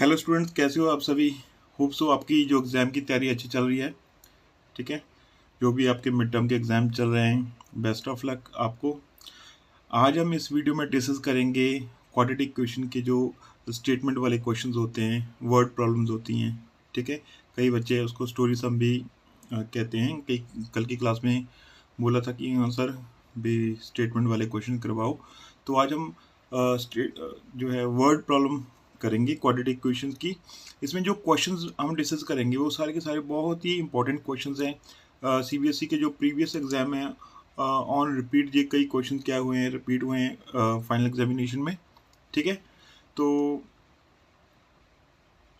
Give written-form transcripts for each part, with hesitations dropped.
Hello students, कैसे हो आप सभी। होप सो आपकी जो एग्ज़ाम की तैयारी अच्छी चल रही है। ठीक है, जो भी आपके मिड टर्म के एग्ज़ाम चल रहे हैं, बेस्ट ऑफ लक आपको। आज हम इस वीडियो में डिस्कस करेंगे क्वाड्रेटिक इक्वेशन के जो स्टेटमेंट वाले क्वेश्चंस होते हैं, वर्ड प्रॉब्लम्स होती हैं। ठीक है, कई बच्चे उसको स्टोरी सम भी कहते हैं। कई कल की क्लास में बोला था कि हाँ सर भी स्टेटमेंट वाले क्वेश्चन करवाओ। तो आज हम जो है वर्ड प्रॉब्लम करेंगे क्वाड्रेटिक इक्वेशंस की। इसमें जो क्वेश्चंस हम डिस्कस करेंगे वो सारे के सारे बहुत ही इंपॉर्टेंट क्वेश्चंस हैं। सीबीएसई के जो प्रीवियस एग्जाम है ऑन रिपीट ये कई क्वेश्चन क्या हुए हैं, रिपीट हुए हैं फाइनल एग्जामिनेशन में। ठीक है, तो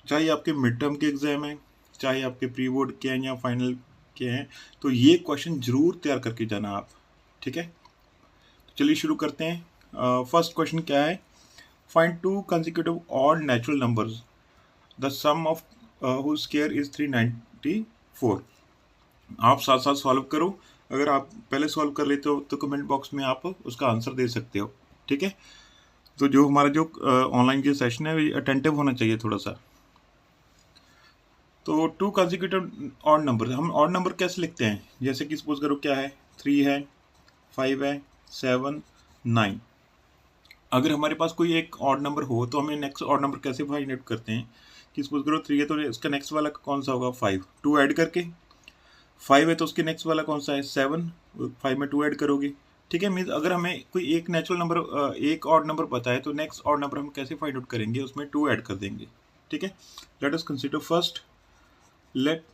चाहे आपके मिड टर्म के एग्जाम हैं, चाहे आपके प्री बोर्ड के हैं या फाइनल के हैं, तो ये क्वेश्चन जरूर तैयार करके जाना आप। ठीक है, तो चलिए शुरू करते हैं। फर्स्ट क्वेश्चन क्या है, find two consecutive odd natural numbers the sum of whose square is 394। आप साथ साथ सॉल्व करो। अगर आप पहले सॉल्व कर लेते हो तो कमेंट बॉक्स में आप उसका आंसर दे सकते हो। ठीक है, तो जो हमारा जो ऑनलाइन जो सेशन है अटेंटिव होना चाहिए थोड़ा सा। तो टू कंसेक्यूटिव ऑड नंबर, हम ऑड नंबर कैसे लिखते हैं, जैसे कि सपोज करो क्या है, 3 है, 5 है, 7, 9। अगर हमारे पास कोई एक ऑड नंबर हो तो हमें नेक्स्ट ऑड नंबर कैसे फाइंड आउट करते हैं कि सपोज करो 3 है तो इसका नेक्स्ट वाला कौन सा होगा, 5, 2 ऐड करके। 5 है तो उसके नेक्स्ट वाला कौन सा है, 7, 5 में 2 ऐड करोगे। ठीक है, मीन्स अगर हमें कोई एक नेचुरल नंबर एक ऑड नंबर पता है तो नेक्स्ट ऑड नंबर हम कैसे फाइंड आउट करेंगे, उसमें 2 ऐड कर देंगे। ठीक है, let us consider first, let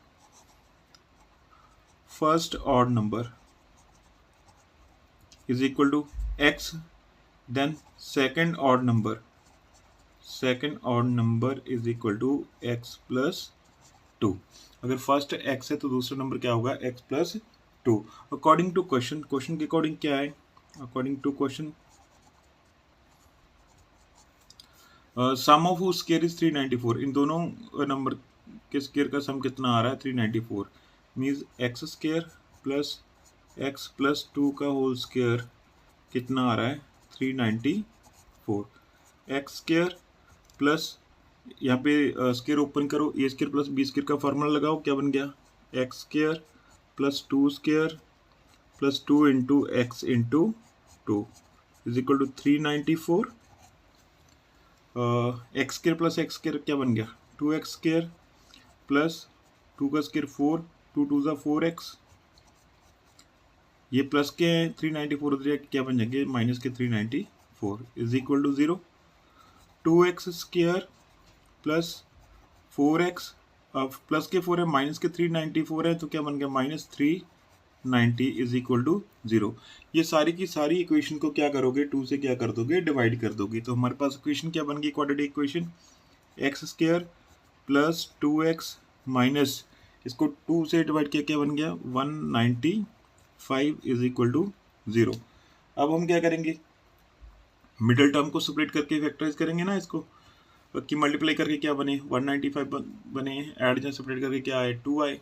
first odd number is equal to x, then second odd number is equal to x plus 2। अगर फर्स्ट x है तो दूसरा नंबर क्या होगा, x plus 2। According to question, question के अकॉर्डिंग क्या है, according to question sum of square is 394। इन दोनों नंबर के स्क्वायर का सम कितना आ रहा है, 394। Means x square plus x plus 2 का होल स्क्वायर कितना आ रहा है, 394। एक्स स्क्वायर प्लस, यहाँ पे स्क्वायर ओपन करो, a square plus b square का फॉर्मूला लगाओ, क्या बन गया, x square plus 2 square plus 2 into x into 2 is equal to 394। X square plus x square क्या बन गया, 2x स्क्वायर प्लस 2 का स्क्वायर 4, 2 2 ज़ा 4x। ये प्लस के 394 उधर क्या बन जाएंगे, माइनस के 394 is equal to 0। 2x square plus 4x, अब प्लस के 4 है, माइनस के 394 है, तो क्या बन गया, माइनस 390 इज इक्वल टू 0। ये सारी की सारी इक्वेशन को क्या करोगे, 2 से क्या कर दोगे, डिवाइड कर दोगे। तो हमारे पास इक्वेशन क्या बन गई, quadratic equation, x square plus 2x minus इसको 2 से डिवाइड किया, क्या बन गया, 195 इज इक्वल टू 0। अब हम क्या करेंगे, मिडिल टर्म को सेपरेट करके फैक्टराइज करेंगे ना इसको, कि मल्टीप्लाई करके क्या बने, 195 बने, ऐड या सेपरेट करके क्या आए, 2 आए।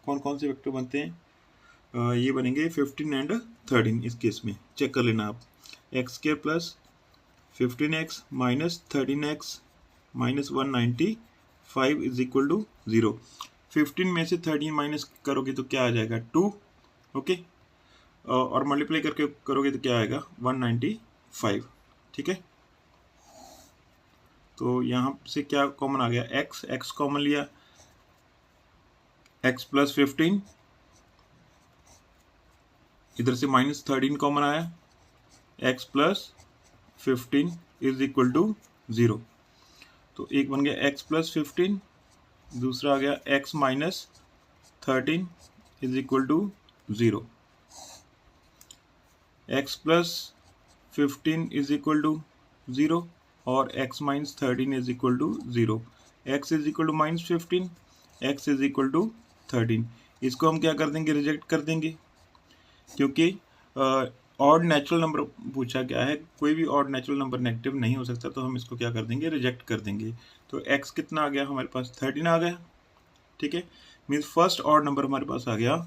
कौन कौन से वेक्टर बनते हैं, ये बनेंगे 15 एंड 13। इस केस में चेक कर लेना आप, x square plus 15x minus 13x minus 195 is equal to 0। 15 में से 13 माइनस करोगे तो क्या आ जाएगा, 2। ओके, और मल्टीप्लाई करके करोगे तो क्या आएगा, 195। ठीक है, तो यहाँ से क्या कॉमन आ गया, x, x कॉमन लिया, x प्लस 15, इधर से माइनस 13 कॉमन आया, x plus 15 is equal to 0। तो एक बन गया x प्लस 15, दूसरा आ गया x minus 13 is equal to 0। x plus 15 is equal to 0 और x minus 13 is equal to 0। x is equal to minus 15, x is equal to 13। इसको हम क्या कर देंगे, रिजेक्ट कर देंगे, क्योंकि ऑड नेचुरल नंबर पूछा गया है, कोई भी ऑड नेचुरल नंबर नेगेटिव नहीं हो सकता, तो हम इसको क्या कर देंगे, रिजेक्ट कर देंगे। तो x कितना आ गया हमारे पास, 13 आ गया। ठीक है, मीन्स फर्स्ट ऑड नंबर हमारे पास आ गया,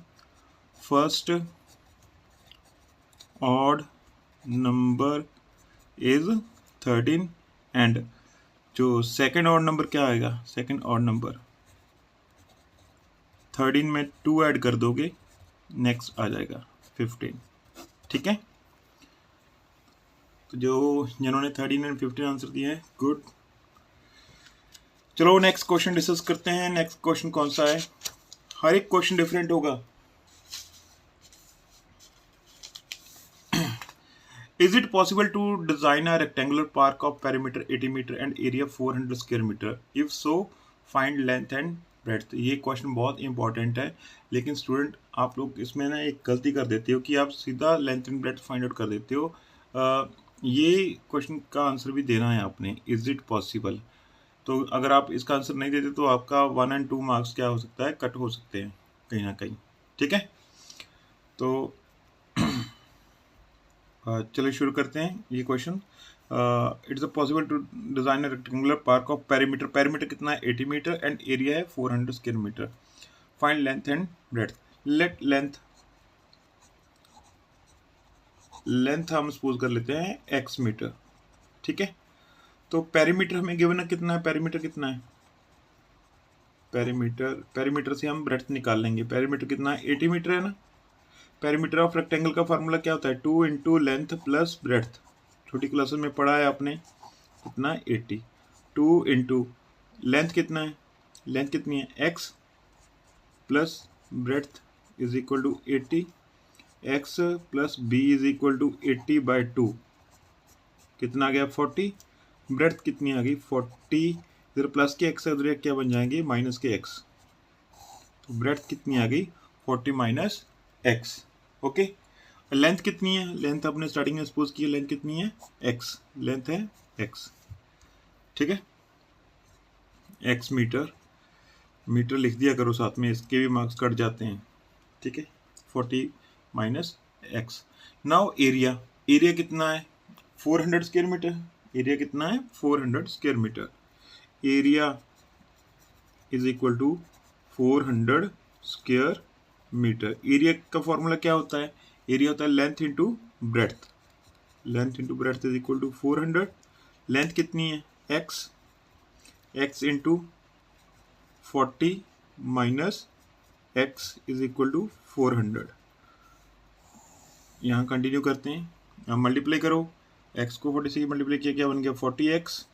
first odd number is 13 and जो सेकंड ऑड नंबर क्या आएगा, सेकंड ऑड नंबर 13 में 2 ऐड कर दोगे, नेक्स्ट आ जाएगा 15। ठीक है, तो जो जिन्होंने 13 एंड 15 आंसर दिए हैं, गुड। चलो नेक्स्ट क्वेश्चन डिस्कस करते हैं। नेक्स्ट क्वेश्चन कौन सा है, हर एक क्वेश्चन डिफरेंट होगा। Is it possible to design a rectangular park of perimeter 80 meter and area 400 square meter? If so, find length and breadth। ये क्वेश्चन बहुत इंपॉर्टेंट है, लेकिन स्टूडेंट आप लोग इसमें ना एक गलती कर देते हो कि आप सीधा length and breadth find out कर देते हो। ये क्वेश्चन का आंसर भी देना है आपने, इज इट पॉसिबल। तो अगर आप इसका आंसर नहीं देते तो आपका 1 और 2 मार्क्स क्या हो सकता है, कट हो सकते हैं कहीं ना कहीं। ठीक है, तो चलिए शुरू करते हैं ये question. It's possible to design a rectangular park of perimeter, perimeter कितना है 80 मीटर एंड एरिया है 400 square metre. Find length and breadth. Let length हम सपोज कर लेते हैं x मीटर। ठीक है, तो पेरीमीटर हमें गिवन है कितना है, पेरीमीटर कितना है, पेरीमीटर से हम ब्रेड्थ निकाल लेंगे। पेरीमीटर कितना है 80 मीटर है ना। पेरीमीटर ऑफ रेक्टेंगल का फार्मूला क्या होता है, 2 इंटू लेंथ प्लस ब्रेड्थ। छोटी क्लासेस में पढ़ा है आपने, कितना 80। 2 इंटू लेंथ कितना है, लेंथ कितनी है x plus breadth is equal to 80, x plus b is equal to 80/2, कितना आ गया 40। ब्रेड्थ कितनी आ गई 40, इधर प्लस के x उधर क्या बन जाएंगे माइनस के x, तो ब्रेड्थ कितनी आ गई 40 माइनस x। ओके, लेंथ कितनी है, लेंथ अपने स्टार्टिंग में सपोज की लेंथ कितनी है x, लेंथ है x। ठीक है, x मीटर, मीटर लिख दिया करो साथ में, इसके भी मार्क्स कट जाते हैं। ठीक है, 40 minus x। Now area, area कितना है 400 स्क्वायर मीटर, एरिया कितना है 400 square metre. Area is equal to 400 square metre. Area का फॉर्मूला क्या होता है, एरिया होता है length into breadth, length into breadth is equal to 400। Length कितनी है x, x into 40 minus x is equal to 400। यहाँ कंटिन्यू करते हैं, अब मल्टीप्लाई करो, x को 40 से मल्टीप्लाई किया क्या बन गया 40x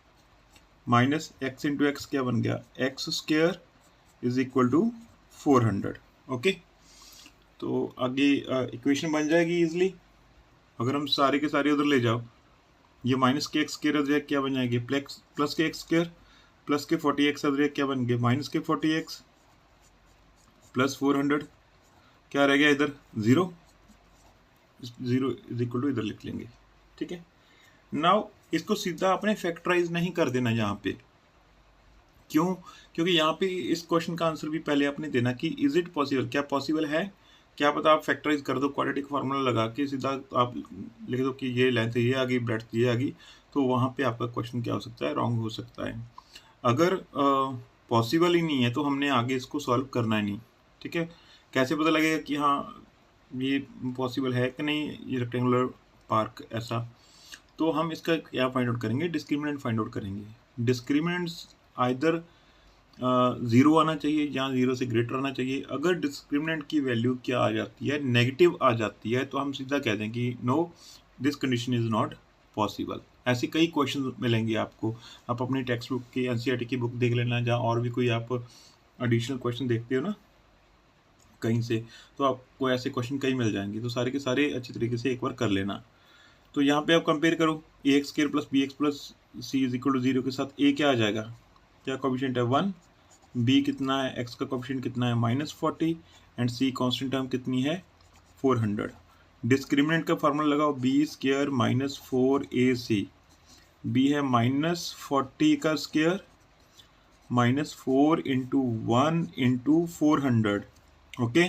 minus x into x क्या बन गया x square is equal to 400। Okay, तो आगे इक्वेशन बन जाएगी इजीली। अगर हम सारे के सारे उधर ले जाओ, ये माइनस के एक्स स्क्वायर क्या बन जाएंगे प्लस के एक्स स्क्वायर, प्लस के 40x क्या बन गए माइनस के 40x प्लस 400, क्या रह गया इधर 0, 0 इज इक्वल टू इधर लिख लेंगे। ठीक है, नाउ इसको सीधा आपने फैक्टराइज नहीं कर देना यहाँ पे, क्यों, क्योंकि यहाँ पे इस क्वेश्चन का आंसर भी पहले आपने देना कि इज इट पॉसिबल, क्या पॉसिबल है, क्या पता आप फैक्टराइज कर दो, क्वाड्रेटिक फार्मूला लगा के सीधा आप लिख दो कि ये लेंथ ये आ गई, ब्रेड्थ ये आ गई, तो वहाँ पे आपका क्वेश्चन क्या हो सकता है, रॉन्ग हो सकता है। अगर पॉसिबल ही नहीं है तो हमने आगे इसको सॉल्व करना ही नहीं। ठीक है, कैसे पता लगेगा कि हाँ ये पॉसिबल है कि नहीं, ये रेक्टेंगुलर पार्क ऐसा, तो हम इसका क्या फाइंड आउट करेंगे, डिस्क्रिमिनेंट फाइंड आउट करेंगे। डिस्क्रिमिनेंट्स आइदर 0 आना चाहिए या 0 से ग्रेटर आना चाहिए। अगर डिस्क्रिमिनेंट की वैल्यू क्या आ जाती है, नेगेटिव आ जाती है, तो हम सीधा कह दें कि no this condition is not possible. ऐसे कई क्वेश्चन मिलेंगे आपको, आप अपनी टेक्स्ट बुक की एनसीईआरटी की बुक देख लेना, जहाँ और भी कोई आप एडिशनल क्वेश्चन देखते हो ना कहीं से, तो आपको ऐसे क्वेश्चन कई मिल जाएंगे, तो सारे के सारे अच्छी तरीके से एक बार कर लेना। तो यहाँ पे आप कंपेयर करो, a x square plus b x plus c is equal to 0 के साथ ए क्या आ जाएगा, क्या कोएफिशिएंट है 1, बी कितना है, एक्स का कोएफिशिएंट कितना है -40 एंड सी कांस्टेंट टर्म कितनी है 400। डिस्क्रिमिनेंट का फार्मूला लगाओ, B square minus 4ac, B है -40 का square -4 into 1 into 400। Okay,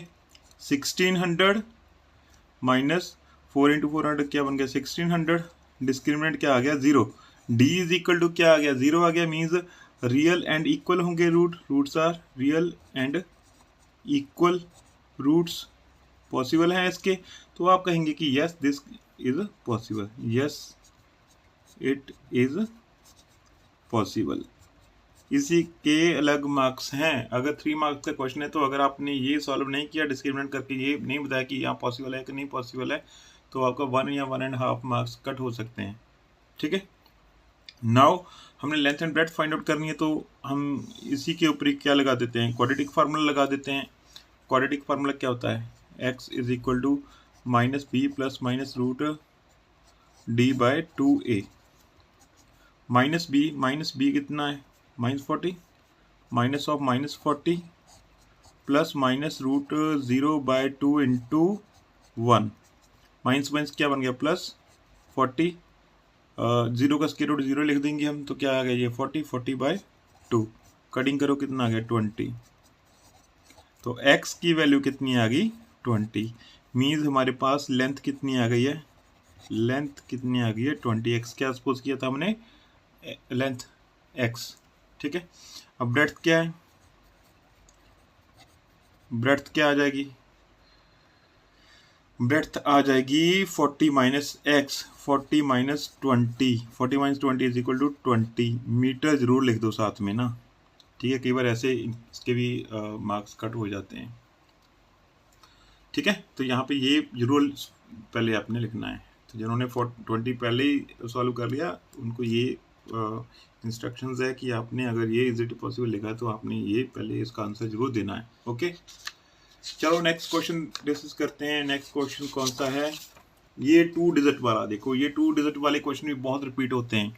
1600 minus 4 into 400 क्या बन गया 1600। डिस्क्रिमिनेंट क्या आ गया 0। डी इज इक्वल टू क्या आ गया 0 आ गया, मीन्स रियल एंड इक्वल होंगे roots are real and equal roots possible है इसके, तो आप कहेंगे कि yes this is possible, yes it is possible. इसी के अलग मार्क्स हैं। अगर 3 मार्क्स का क्वेश्चन है तो अगर आपने ये सॉल्व नहीं किया, डिस्क्रिमिनेट करके ये नहीं बताया कि यहाँ पॉसिबल है कि नहीं पॉसिबल है, तो आपका 1 या 1.5 मार्क्स कट हो सकते हैं। ठीक है, नाउ हमने length and breadth find out करनी है, तो हम इसी के ऊपर क्या लगा देते हैं, क्वाड्रेटिक फार्मूला लगा देते हैं। क्वाड्रेटिक फार्मूला क्या होता है, x is equal to minus b plus minus root d by 2a। Minus b कितना है, -40, minus of -40 plus minus root 0/2 into 1, minus minus क्या बन गया प्लस 40, 0 का स्क्वायर रूट 0 लिख देंगे हम, तो क्या आ गया ये 40/2, कटिंग करो कितना आ गया 20। तो x की वैल्यू कितनी आ गई 20, मीन्स हमारे पास लेंथ कितनी आ गई है, लेंथ कितनी आ गई है 20। x क्या सपोज किया था हमने, लेंथ x। ठीक है, अब ब्रेड्थ क्या है, ब्रेड्थ क्या आ जाएगी, ब्रेड्थ आ जाएगी 40 minus x, 40 minus 20, 40 minus 20 is equal to 20 metre. जरूर लिख दो साथ में ना, ठीक है, कई बार ऐसे इसके भी मार्क्स कट हो जाते हैं। ठीक है, तो यहाँ पे ये जरूर पहले आपने लिखना है। तो जिन्होंने 20 पहले ही सॉल्व कर लिया उनको ये इंस्ट्रक्शंस है कि आपने अगर ये इज इट पॉसिबल लिखा है तो आपने ये पहले इसका आंसर जरूर देना है। ओके, चलो नेक्स्ट क्वेश्चन डिस्कस करते हैं। नेक्स्ट क्वेश्चन कौन सा है, ये 2 डिजिट वाला। देखो ये 2 डिजिट वाले क्वेश्चन भी बहुत रिपीट होते हैं।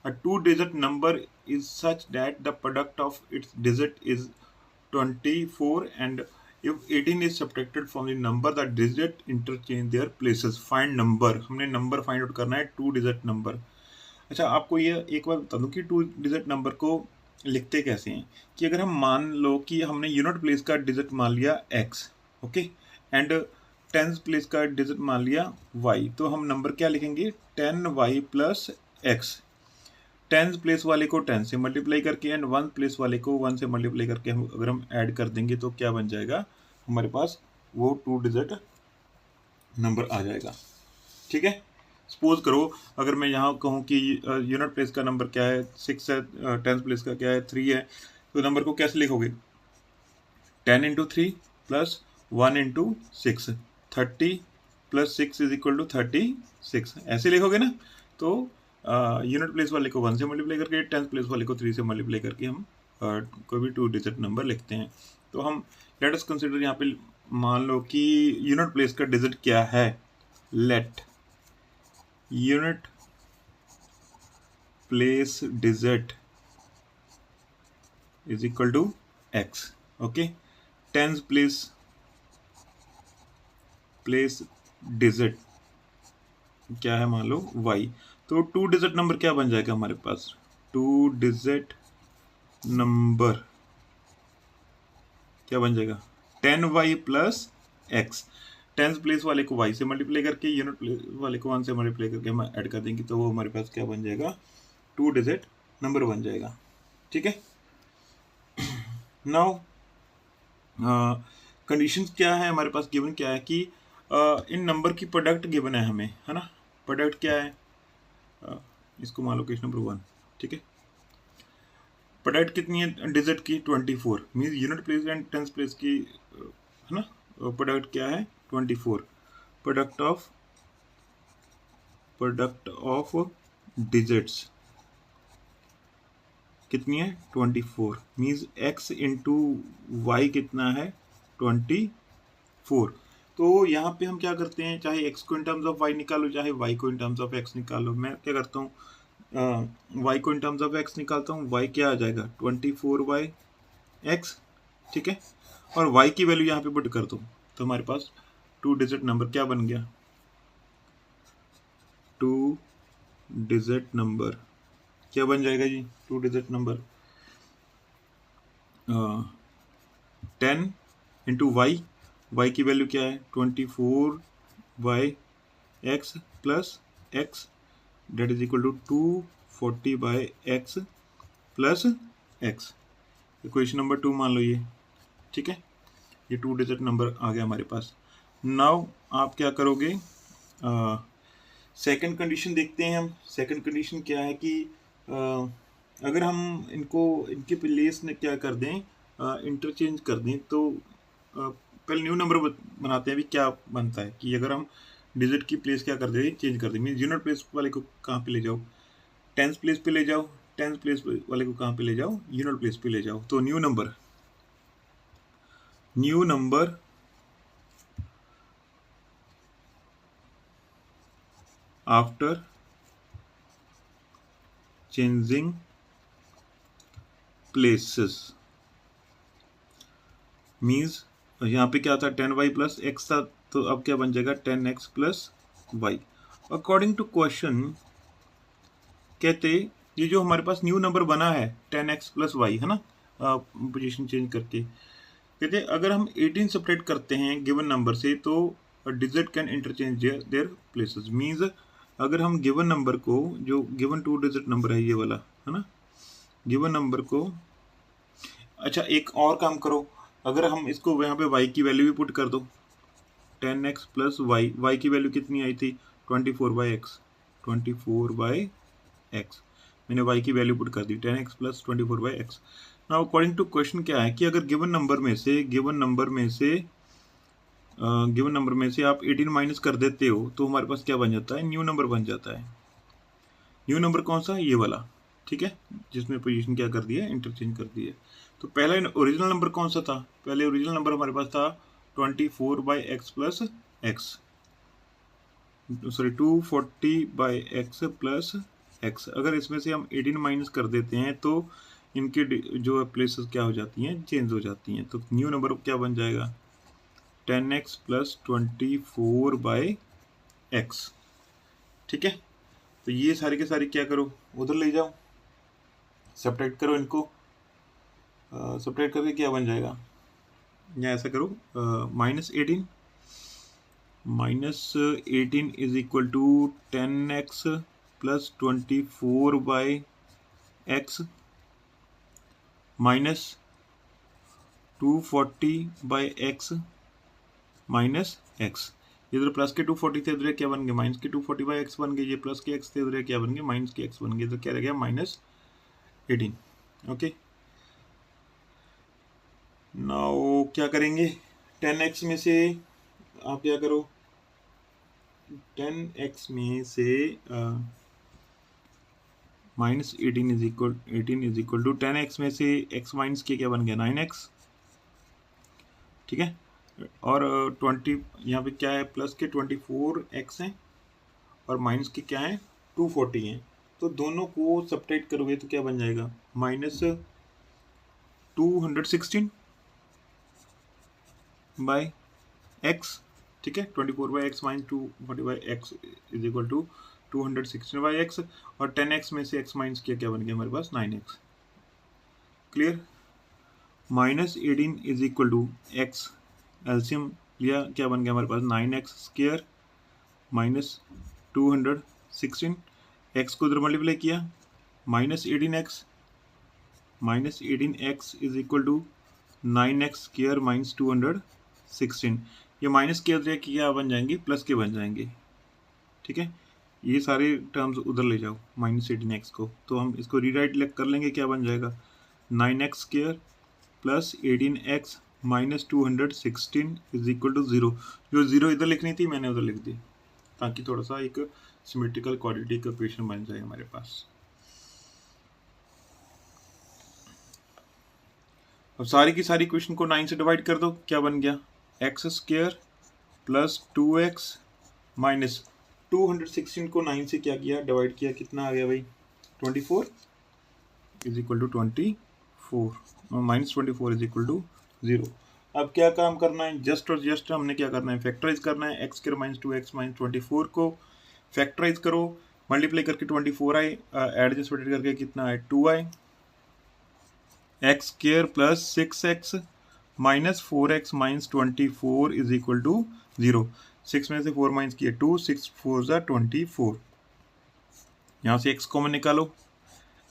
अ 2 digit number is such that the product of its digit is 24 and if 18 is subtracted from the number the digit interchange their places, find number। हमने नंबर फाइंड आउट करना है 2 digit number. अच्छा, आपको ये एक बार बता दूं कि 2 डिजिट नंबर को लिखते कैसे हैं, कि अगर हम मान लो कि हमने यूनिट प्लेस का डिजिट मान लिया x, okay, and tens place का डिजिट मान लिया y, तो हम नंबर क्या लिखेंगे 10y plus x। Tens place वाले को 10 से मल्टीप्लाई करके एंड 1 प्लेस वाले को 1 से मल्टीप्लाई करके हम अगर हम ऐड कर देंगे तो क्या बन जाएगा हमारे पास, वो 2 डिजिट नंबर आ जाएगा। ठीक है, सपोज करो अगर मैं यहाँ कहूँ कि यूनिट प्लेस का नंबर क्या है 6 है, टेंस प्लेस का क्या है 3 है, तो नंबर को कैसे लिखोगे 10 into 3 plus 1 into 6, 30 plus 6 is equal to 36, ऐसे लिखोगे ना। तो यूनिट प्लेस वाले को 1 से मल्टीप्लाई करके, टेंथ प्लेस वाले को 3 से मल्टीप्लाई करके हम कोई भी 2 डिजिट नंबर लिखते हैं। तो हम लेट अस कंसीडर यहाँ पे मान लो कि यूनिट प्लेस का डिजिट क्या है, let unit place digit is equal to x. Okay, tenth place digit क्या है मान लो y, तो 2 डिजिट नंबर क्या बन जाएगा हमारे पास, 2 डिजिट नंबर क्या बन जाएगा 10y plus x। Tenth place वाले को y से मल्टीप्लाई करके, यूनिट प्लेस वाले को 1 से मल्टीप्लाई करके हम ऐड कर देंगे, तो वो हमारे पास क्या बन जाएगा 2 डिजिट नंबर बन जाएगा। ठीक है, नाउ कंडीशंस क्या है हमारे पास, गिवन क्या है कि इन नंबर की प्रोडक्ट गिवन है हमें, है ना। प्रोडक्ट क्या है, इसको मान लो क्वेश्चन नंबर 1। ठीक है, प्रोडक्ट कितनी है डिजिट की 24, means unit place and tenth place की, है ना। प्रोडक्ट क्या है 24, प्रोडक्ट ऑफ डिजिट्स कितनी है 24, मीन्स x इंटू वाई कितना है 24। तो यहाँ पे हम क्या करते हैं, चाहे x को इन टर्म्स ऑफ y निकालो, चाहे y को इन टर्म्स ऑफ x निकालो। मैं क्या करता हूँ y को इन टर्म्स ऑफ x निकालता हूँ, y क्या आ जाएगा 24/x। ठीक है, और y की वैल्यू यहाँ पे पुट कर दो, तो हमारे पास 2 डिजिट नंबर क्या बन गया, 2 डिजिट नंबर क्या बन जाएगा जी 2 डिजिट नंबर 10 इंटू वाई की वैल्यू क्या है 24/x plus x, that is equal to 240/x plus x। Equation number 2 मान लो ये। ठीक है, ये 2 डिजिट नंबर आ गया हमारे पास। नाउ आप क्या करोगे, सेकंड कंडीशन देखते हैं हम। सेकंड कंडीशन क्या है कि अगर हम इनको इनके प्लेस ने क्या कर दें, इंटरचेंज कर दें, तो पहले न्यू नंबर बनाते हैं। अभी क्या बनता है कि अगर हम डिजिट की प्लेस क्या कर दें, चेंज कर दें। मीन यूनिट प्लेस वाले को कहाँ पे ले जाओ, टेंस प्लेस पे ले जाओ, टेंस प्लेस वाले को कहाँ पे ले जाओ, यूनिट प्लेस पे ले जाओ। तो new number after changing places means यहाँ पे क्या था, 10y प्लस एक्स था, तो अब क्या बन जाएगा 10x plus y. According to question कहते ये जो हमारे पास न्यू नंबर बना है 10x प्लस वाई है ना, पोजीशन चेंज करके, कहते अगर हम 18 सब्ट्रैक्ट करते हैं गिवन नंबर से तो digit can interchange their places. Means अगर हम गिवन नंबर को, जो गिवन 2 डिजिट नंबर है ये वाला है ना, गिवन नंबर को, अच्छा एक और काम करो, अगर हम इसको यहाँ पे y की वैल्यू भी पुट कर दो, 10x प्लस वाई, वाई की वैल्यू कितनी आई थी 24/x, 24/x, मैंने y की वैल्यू पुट कर दी 10x plus 24/x। Now according to question क्या है कि अगर गिवन नंबर में से आप 18 माइनस कर देते हो तो हमारे पास क्या बन जाता है, न्यू नंबर बन जाता है। न्यू नंबर कौन सा, ये वाला, ठीक है, जिसमें पोजीशन क्या कर दिया, इंटरचेंज कर दिया। तो पहला ओरिजिनल नंबर कौन सा था, पहले ओरिजिनल नंबर हमारे पास था 24/x plus x, sorry 240/x plus x. अगर इसमें से हम 18 माइनस कर देते हैं तो इनके जो प्लेसेस क्या हो जाती हैं, चेंज हो जाती हैं। तो न्यू नंबर क्या बन जाएगा 10x प्लस 24/x, ठीक है। तो ये सारे के सारे क्या करो, उधर ले जाओ, सब्ट्रैक्ट करो इनको, सब्ट्रैक्ट करके क्या बन जाएगा, या ऐसा करो -18 is equal to 10x plus 24/x minus 240/x minus x। इधर प्लस के 240 थे, इधर क्या बन गए माइनस के 240/x बन गए, ये प्लस के x थे, इधर क्या बन गए माइनस के x बन गए, तो क्या रह गया -18। ओके, नाउ क्या करेंगे, 10x में से आप क्या करो, 10x में से -18 इज इक्वल टू 10x में से x माइनस के क्या बन गया 9x, ठीक है। और 20 यहाँ पे क्या है, प्लस के 24x हैं और माइनस के क्या है 240 हैं, तो दोनों को सब्ट्रैक्ट करोगे तो क्या बन जाएगा -216/x, ठीक है। 24/x minus 240/x is equal to 216/x, और 10x में से x माइनस किया क्या बन गया हमारे पास 9x। Clear, -18 is equal to x, LCM लिया क्या बन गया हमारे पास 9x स्क्वायर माइनस 216, x को इधर मल्टीप्लाई किया -18x is equal to 9x square minus 216, ये माइनस के इधर क्या बन जाएंगे, प्लस के बन जाएंगे, ठीक है। ये सारे टर्म्स उधर ले जाओ -18x को, तो हम इसको रीराइट कर लेंगे, क्या बन जाएगा 9x square plus 18x minus 216 is equal to 0। जो 0 इधर लिखनी थी मैंने उधर लिख दी, ताकि थोड़ा सा एक सिमेट्रिकल क्वाड्रेटिक इक्वेशन बन जाए हमारे पास। अब सारी की सारी इक्वेशन को 9 से डिवाइड कर दो, क्या बन गया x square plus 2x minus 216 को 9 से क्या किया, डिवाइड किया, कितना आ गया भाई 24 is equal to 24, -24 is equal to 0। अब क्या काम करना है, जस्ट और जस्ट हमने क्या करना है, फैक्टराइज करना है। x square minus 2x minus 24 को फैक्टराइज करो, मल्टीप्लाई करके 24 आए, एड जस्ट करके कितना है 2i, x square plus 6x minus 4x minus 24 is equal to 0। 6 में से 4 माइनस किया 2, 6 4 ज़ा 24, यहाँ से x कॉमन निकालो,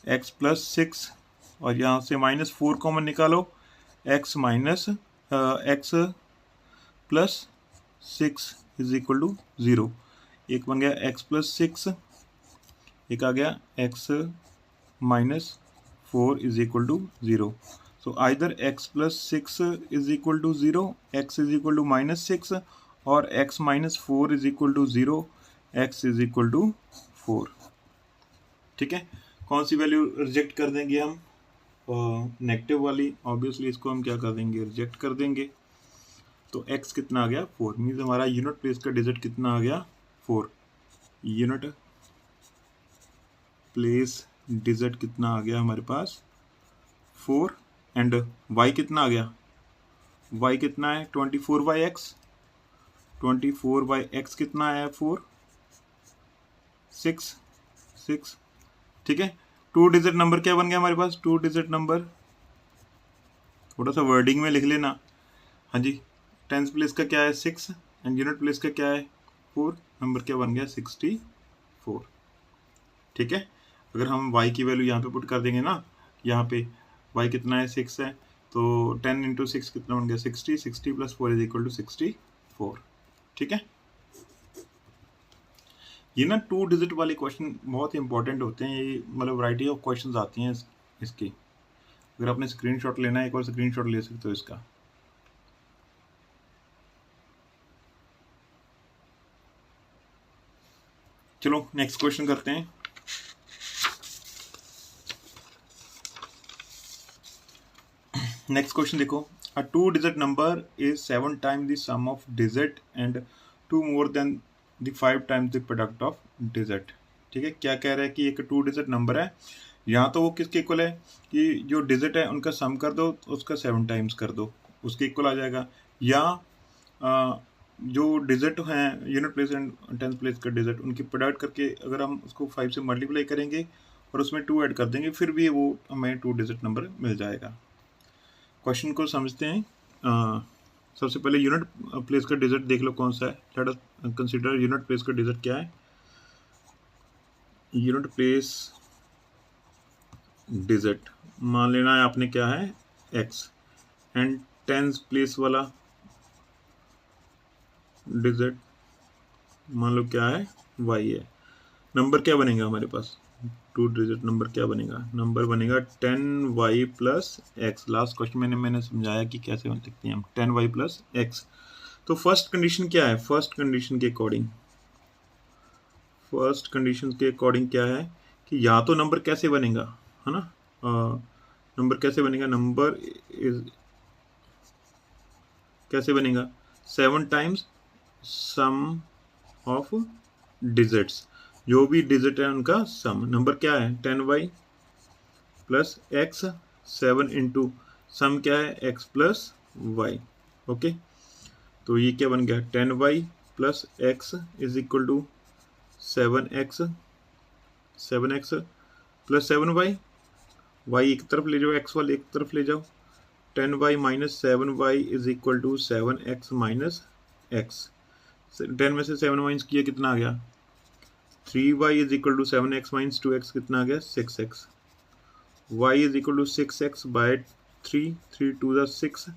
x प्लस 6, और यहाँ से -4 कॉमन निकालो, x minus x plus 6 is equal to 0। एक बन गया x प्लस 6, एक आ गया x minus 4 is equal to 0. So either x plus 6 is equal to 0, x is equal to minus 6, और x minus 4 is equal to 0, x is equal to 4. ठीक है, कौन सी value reject कर देंगे हम? नेगेटिव वाली. ऑब्वियसली इसको हम क्या कर देंगे? रिजेक्ट कर देंगे. तो x कितना आ गया? 4. मीन्स हमारा यूनिट प्लेस का डिजिट कितना आ गया? 4. यूनिट प्लेस डिजिट कितना आ गया हमारे पास? 4. एंड y कितना आ गया? y कितना है? 24/x. 24/x कितना आया? 4. 6. ठीक है, 2 डिजिट नंबर क्या बन गया हमारे पास? 2 डिजिट नंबर. थोड़ा सा वर्डिंग में लिख लेना. हाँ जी, टेंस प्लेस का क्या है? 6 एंड यूनिट प्लेस का क्या है? 4. नंबर क्या बन गया? 64. ठीक है, अगर हम y की वैल्यू यहाँ पे पुट कर देंगे ना, यहाँ पे y कितना है? 6 है, तो 10 इंटू 6 कितना बन गया? 60. 60 प्लस 4 इज इक्वल टू 64. ठीक है, ये ना 2 डिजिट वाले क्वेश्चन बहुत ही इंपॉर्टेंट होते हैं. ये मतलब वैरायटी ऑफ क्वेश्चंस आती हैं इसकी. अगर आपने स्क्रीनशॉट लेना है, एक और स्क्रीनशॉट ले सकते हो इसका. चलो नेक्स्ट क्वेश्चन करते हैं. नेक्स्ट क्वेश्चन देखो. A 2-digit number is 7 times the sum of digit and 2 more than the 5 times the product of digit. ठीक है, क्या कह रहा है कि एक 2 डिजिट नंबर है. यहाँ तो वो किसके इक्वल है कि जो डिजिट है उनका सम कर दो, उसका 7 टाइम्स कर दो, उसके इक्वल आ जाएगा. या जो डिजिट हैं unit place and tens place का डिजिट, उनकी प्रोडक्ट करके अगर हम उसको 5 से मल्टीप्लाई करेंगे और उसमें 2 ऐड कर देंगे, फिर भी वो हमें 2 डिजिट नंबर मिल जाएगा. क्वेश्चन को समझते हैं. सबसे पहले यूनिट प्लेस का डिजिट देख लो कौन सा है. Let us consider unit place का डिजिट क्या है. यूनिट प्लेस डिजिट मान लेना है आपने क्या है? x. एंड टेंस प्लेस वाला डिजिट मान लो क्या है? y है. नंबर क्या बनेगा हमारे पास? 2 डिजिट नंबर क्या बनेगा? नंबर बनेगा 10y plus x. Last question मैंने समझाया कि कैसे बन सकते हैं हम 10y प्लस x. तो फर्स्ट कंडीशन क्या है? फर्स्ट कंडीशन के अकॉर्डिंग क्या है कि या तो नंबर कैसे बनेगा, है ना? नंबर कैसे बनेगा? नंबर इज कैसे बनेगा? 7 टाइम्स सम ऑफ डिजिट्स. जो भी डिजिट है उनका सम. नंबर क्या है? 10y plus x. 7 into sum क्या है? x plus y. ओके, तो ये क्या बन गया? 10y plus x is equal to 7x plus 7y. y एक तरफ ले जाओ, x वाले एक तरफ ले जाओ. 10y minus 7y is equal to 7x minus x. 10 में से 7 माइनस किया, कितना आ गया? 3y is equal to 7x minus 2x, कितना आ गया? 6x. y is equal to 6x by 3. 3 2 6.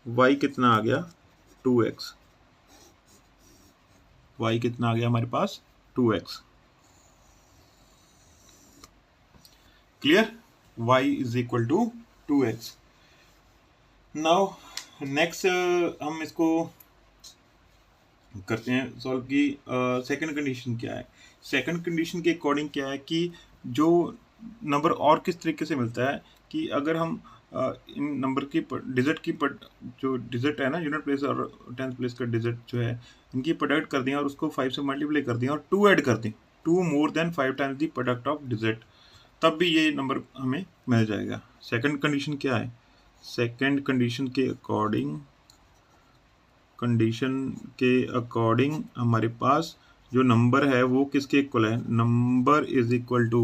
y कितना आ गया? 2x. y कितना आ गया हमारे पास? 2x. Clear? y is equal to 2x. Now next हम इसको करते हैं सॉल्व की. सेकंड कंडीशन क्या है? सेकंड कंडीशन के अकॉर्डिंग क्या है कि जो नंबर और किस तरीके से मिलता है कि अगर हम इन नंबर की डिजिट की जो डिजिट है ना, यूनिट प्लेस और टेंस प्लेस का डिजिट जो है, इनकी प्रोडक्ट कर दें और उसको 5 से मल्टीप्लाई कर दें और 2 ऐड कर दें, 2 more than 5 times the product of digit, तब भी ये नंबर हमें मिल जाएगा. सेकंड कंडीशन क्या है? सेकंड कंडीशन के अकॉर्डिंग हमारे पास जो नंबर है वो किसके इक्वल है? नंबर इज इक्वल टू,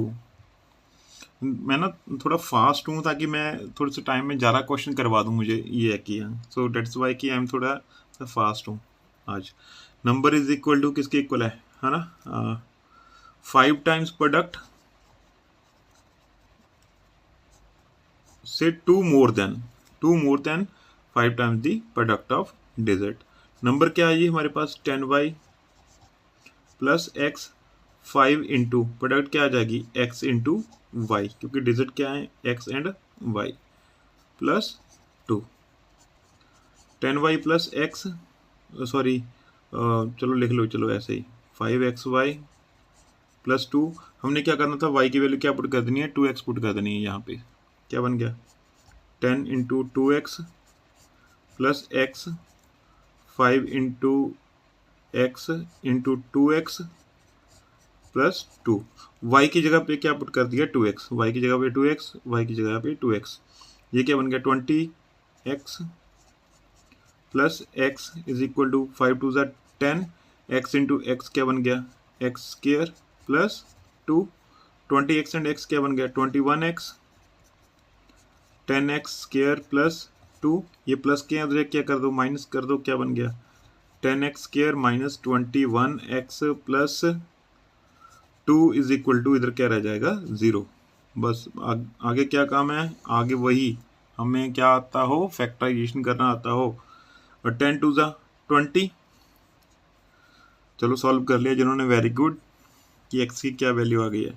मैं ना थोड़ा फास्ट हूँ ताकि मैं थोड़े से टाइम में ज़्यादा क्वेश्चन करवा दूँ, मुझे ये है कि सो डेट्स वाई कि आई एम थोड़ा फास्ट हूँ आज. नंबर इज इक्वल टू किसके इक्वल है ना? 5 टाइम्स प्रोडक्ट से 2 more than 5 times the product of digit. Number क्या है ये हमारे पास? 10y plus x. 5 into product क्या आ जाएगी? x इंटू वाई, क्योंकि डिजिट क्या है x and y, plus 2 10y plus x, sorry चलो लिख लो, चलो ऐसे ही 5xy प्लस 2। हमने क्या करना था, y की वैल्यू क्या पुट कर देनी है, 2x पुट कर देनी है। यहाँ पे क्या बन गया 10 into 2x plus x, 5 into x into 2x plus 2। y की जगह पे क्या पुट कर दिया 2x, y की जगह पे 2x, y की जगह पे 2x। ये क्या बन गया 20x plus x is equal to 5 two ज़ा 10, x इंटू एक्स क्या बन गया x square plus 2। 20x and x क्या बन गया 21x, 10x स्क्र प्लस 2। ये प्लस के अंदर क्या कर दो माइनस कर दो, क्या बन गया 10x square minus 21x plus 2 is equal to, इधर क्या रह जाएगा 0। बस आगे क्या काम है, आगे वही हमें क्या आता हो, फैक्टराइजेशन करना आता हो। और 10 टू ज़ा 20, चलो सॉल्व कर लिया जिन्होंने, वेरी गुड, कि x की क्या वैल्यू आ गई है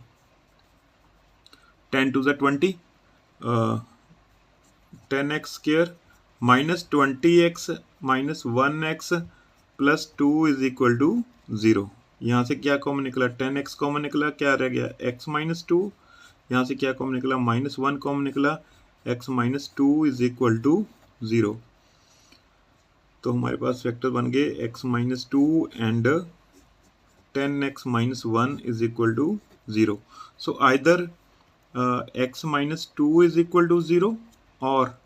10 टू ज़ा 20, 10x square minus 20x minus 1x plus 2 is equal to 0। यहाँ से क्या कॉमन निकला 10x कॉमन निकला, क्या रह गया x माइनस 2। यहाँ से क्या कॉमन निकला -1 कॉमन निकला, x minus 2 is equal to 0। तो हमारे पास वेक्टर बन गए x minus 2 and 10x minus 1 is equal to 0। So either x minus 2 is equal to 0 और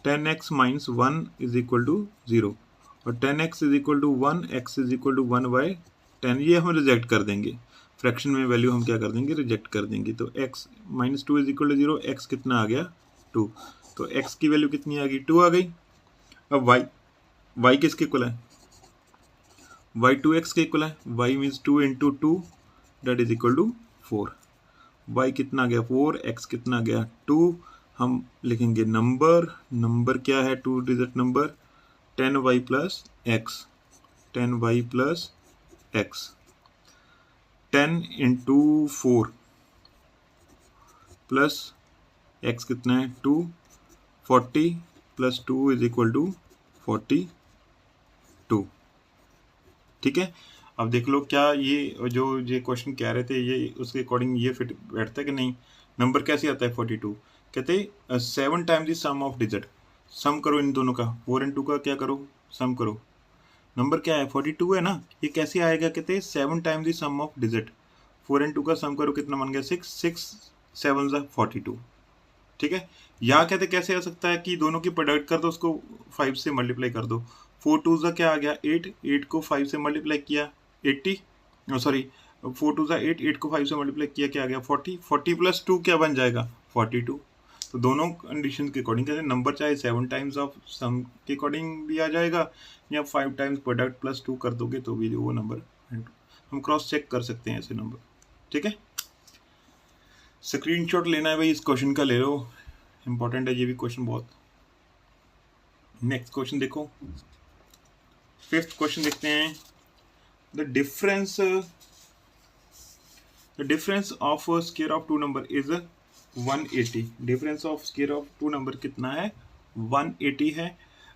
10x minus 1 is equal to 0, और 10x is equal to 1, x is equal to 1 by 10। ये हम reject कर देंगे, fraction में value हम क्या कर देंगे रिजेक्ट कर देंगे। तो x minus 2 is equal to 0, x कितना आ गया 2, तो x की वैल्यू कितनी आ गई 2 आ गई। अब y किसके इक्वल है, y 2x के इक्वल है, y means 2 into 2 that is equal to 4। y कितना गया 4, x कितना गया 2। हम लिखेंगे नंबर क्या है 2 digit number 10y plus x, 10y plus x, 10 into 4 plus x कितना है 2, 40 प्लस 2 इज इक्वल टू 42। ठीक है, अब देख लो क्या ये जो क्वेश्चन कह रहे थे ये उसके अकॉर्डिंग ये फिट बैठता है कि नहीं। नंबर कैसे आता है 42, कहते हैं 7 times the sum of digit. Sum करो इन दोनों का, 4 एंड 2 का क्या करो सम करो, नंबर क्या है 42 है ना। ये कैसे आएगा, कहते हैं 7 times the sum of digit, 4 and 2 का सम करो कितना बन गया 6, 6 7 ज़ा 42। ठीक है, यहाँ कहते कैसे आ सकता है कि दोनों की प्रोडक्ट कर दो, उसको 5 से मल्टीप्लाई कर दो। 4 टू ज़ा क्या आ गया 8, 8 को 5 से मल्टीप्लाई किया 80, सॉरी 4 टू ज़ा 8, 8 को 5 से मल्टीप्लाई किया क्या आ गया 40, 40 प्लस 2 क्या बन जाएगा 42। तो दोनों कंडीशन के अकॉर्डिंग कहते हैं नंबर चाहे 7 टाइम्स ऑफ सम के अकॉर्डिंग भी आ जाएगा या 5 टाइम्स प्रोडक्ट प्लस 2 कर दोगे तो भी वो नंबर हम क्रॉस चेक कर सकते हैं ऐसे नंबर। ठीक है, स्क्रीनशॉट लेना है भाई इस क्वेश्चन का ले लो, इंपॉर्टेंट है ये भी क्वेश्चन बहुत। नेक्स्ट क्वेश्चन देखो, 5th क्वेश्चन देखते हैं। The difference of square of 2 number is 180। Difference of square of 2 number कितना है 180 है।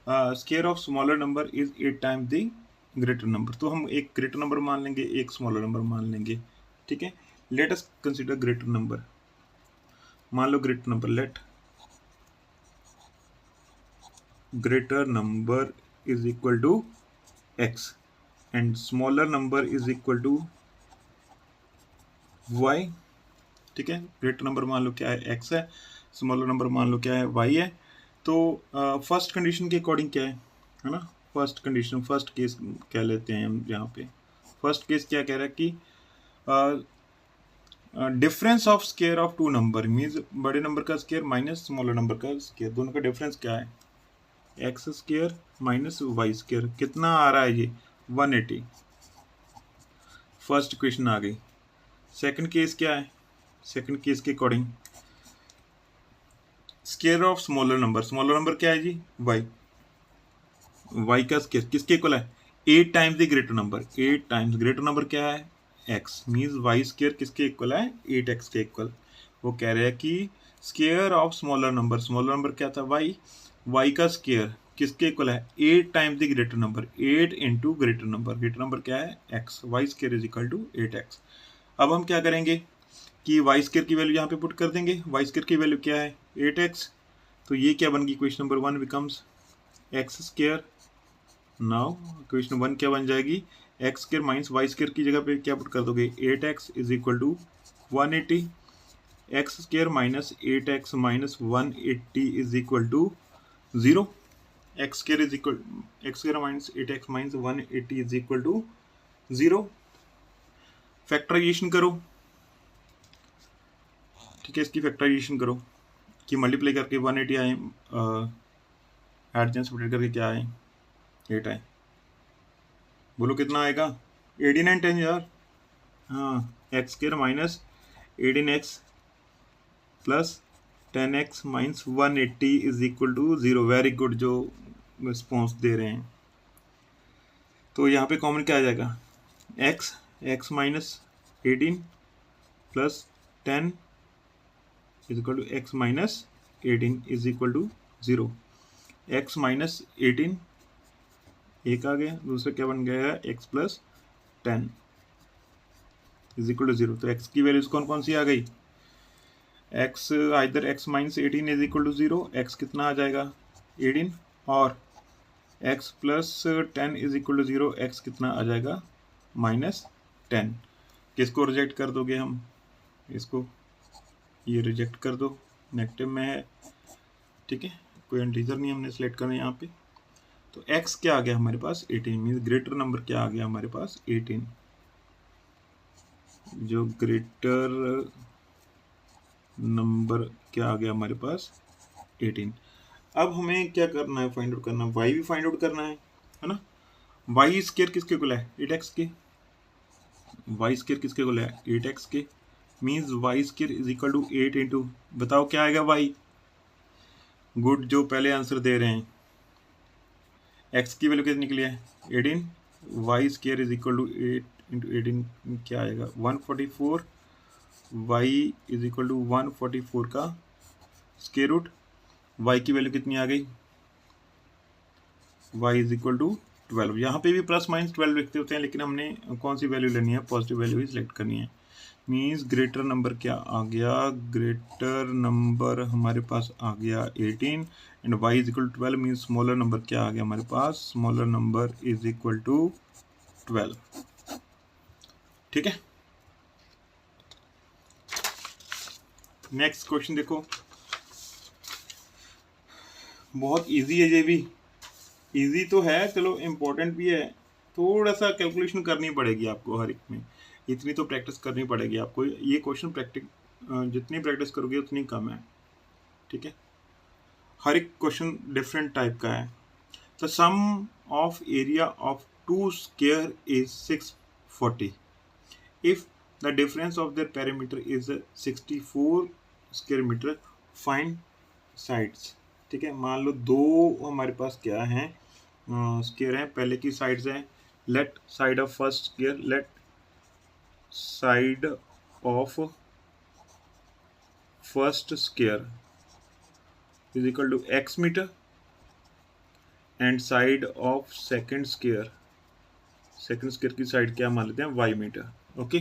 Square of smaller number is 8 times the greater number. तो हम एक ग्रेटर नंबर मान लेंगे, एक स्मॉलर नंबर मान लेंगे। ठीक है, let us consider greater number. मान लो greater number, let greater number is equal to x and smaller number is equal to y। ठीक है, ग्रेटर नंबर मान लो क्या है x है, स्मॉलर नंबर मान लो क्या है y है। तो फर्स्ट कंडीशन के अकॉर्डिंग क्या है ना, फर्स्ट कंडीशन फर्स्ट केस कह लेते हैं हम। यहाँ पे फर्स्ट केस क्या कह रहा है कि difference of square of 2 number means बड़े नंबर का स्क्वायर माइनस स्मॉलर नंबर का स्क्वायर, दोनों का डिफरेंस क्या है x square minus y square. कितना आ रहा है ये 180। फर्स्ट इक्वेशन आ गई। सेकंड केस क्या है, सेकंड केस के according square of smaller number क्या है जी y, y का स्क्वायर किसके इक्वल है 8 times the greater number. 8 times greater number क्या है x मीन्स y स्क्वायर किसके इक्वल है 8x के इक्वल। वो कह रहे हैं कि स्केयर ऑफ स्मॉलर नंबर क्या था वाई का स्केयर किसके इक्वल है 8 times the greater number, 8 into greater number क्या है x, y square is equal to 8x। अब हम क्या करेंगे कि वाई स्केयर की वैल्यू यहाँ पे पुट कर देंगे, वाई स्केयर की वैल्यू क्या है 8x, तो ये क्या बन गई equation number 1 becomes x square. Now equation 1 क्या बन जाएगी x square minus y square की जगह पे क्या पुट कर दोगे 8x is equal to 180, x square minus 8x minus 180 is equal to 0, x square minus 8x minus 180 is equal to 0। Factorization करो, ठीक है, इसकी फैक्टराइजेशन करो कि मल्टीप्लाई करके 180 आए, एडजेंस सब्ट्रैक्ट करके क्या आए 8 आए, बोलो कितना आएगा 18 एंड 10 यार। हाँ, x square minus 18x plus 10x minus 180 is equal to 0। Very good, जो रिस्पॉन्स दे रहे हैं। तो यहाँ पे कॉमन क्या आ जाएगा x minus 18 plus 10 is equal to x minus 18 is equal to 0। x minus 18 एक आ गया, दूसरा क्या बन गया है x plus 10 is equal to 0। तो x की वैल्यूज कौन कौन सी आ गई, x either x minus 18 is equal to 0, x कितना आ जाएगा 18, और x plus 10 is equal to 0, x कितना आ जाएगा माइनस 10। किसको रिजेक्ट कर दोगे हम, इसको, ये रिजेक्ट कर दो, नेगेटिव में है, ठीक है, कोई इंटीजर नहीं हमने सिलेक्ट करना यहाँ पे। तो x क्या आ गया हमारे पास 18, मीन्स ग्रेटर नंबर क्या आ गया हमारे पास 18, जो ग्रेटर नंबर क्या आ गया हमारे पास 18। अब हमें क्या करना है, फाइंड आउट करना है, y भी फाइंड आउट करना है ना। y स्क्वायर किसके इक्वल है 8x के, y स्क्वायर किसके इक्वल है 8x के, means y square is equal to 8 into, बताओ क्या आएगा y, गुड, जो पहले आंसर दे रहे हैं, x की वैल्यू कितनी निकली है 18, y square is equal to 8 into 18 क्या आएगा 144, y इज इक्वल टू 144 का स्क्वायर रूट, y की वैल्यू कितनी आ गई, y इज इक्वल टू 12। यहाँ पे भी प्लस माइनस 12 लिखते होते हैं, लेकिन हमने कौन सी वैल्यू लेनी है, पॉजिटिव वैल्यू ही सिलेक्ट करनी है। मीन्स ग्रेटर नंबर क्या आ गया, ग्रेटर नंबर हमारे पास आ गया 18 and y is equal to 12, means smaller number क्या आ गया हमारे पास, smaller number is equal to 12। ठीक है, नेक्स्ट क्वेश्चन देखो, बहुत इजी है, ये भी इजी तो है, चलो इम्पोर्टेंट भी है, थोड़ा सा कैलकुलेशन करनी पड़ेगी आपको हर एक में, इतनी तो प्रैक्टिस करनी पड़ेगी आपको। ये क्वेश्चन जितनी प्रैक्टिस करोगे उतनी कम है, ठीक है, हर एक क्वेश्चन डिफरेंट टाइप का है। The sum of area of 2 square is 640 if the difference of the perimeter is 64 square metre, find sides. ठीक है, मान लो दो हमारे पास क्या है स्क्वायर है, पहले की साइड्स हैं, let side of first square, let side of first square is equal to x metre and side of second square की साइड क्या मान लेते हैं y metre. Okay,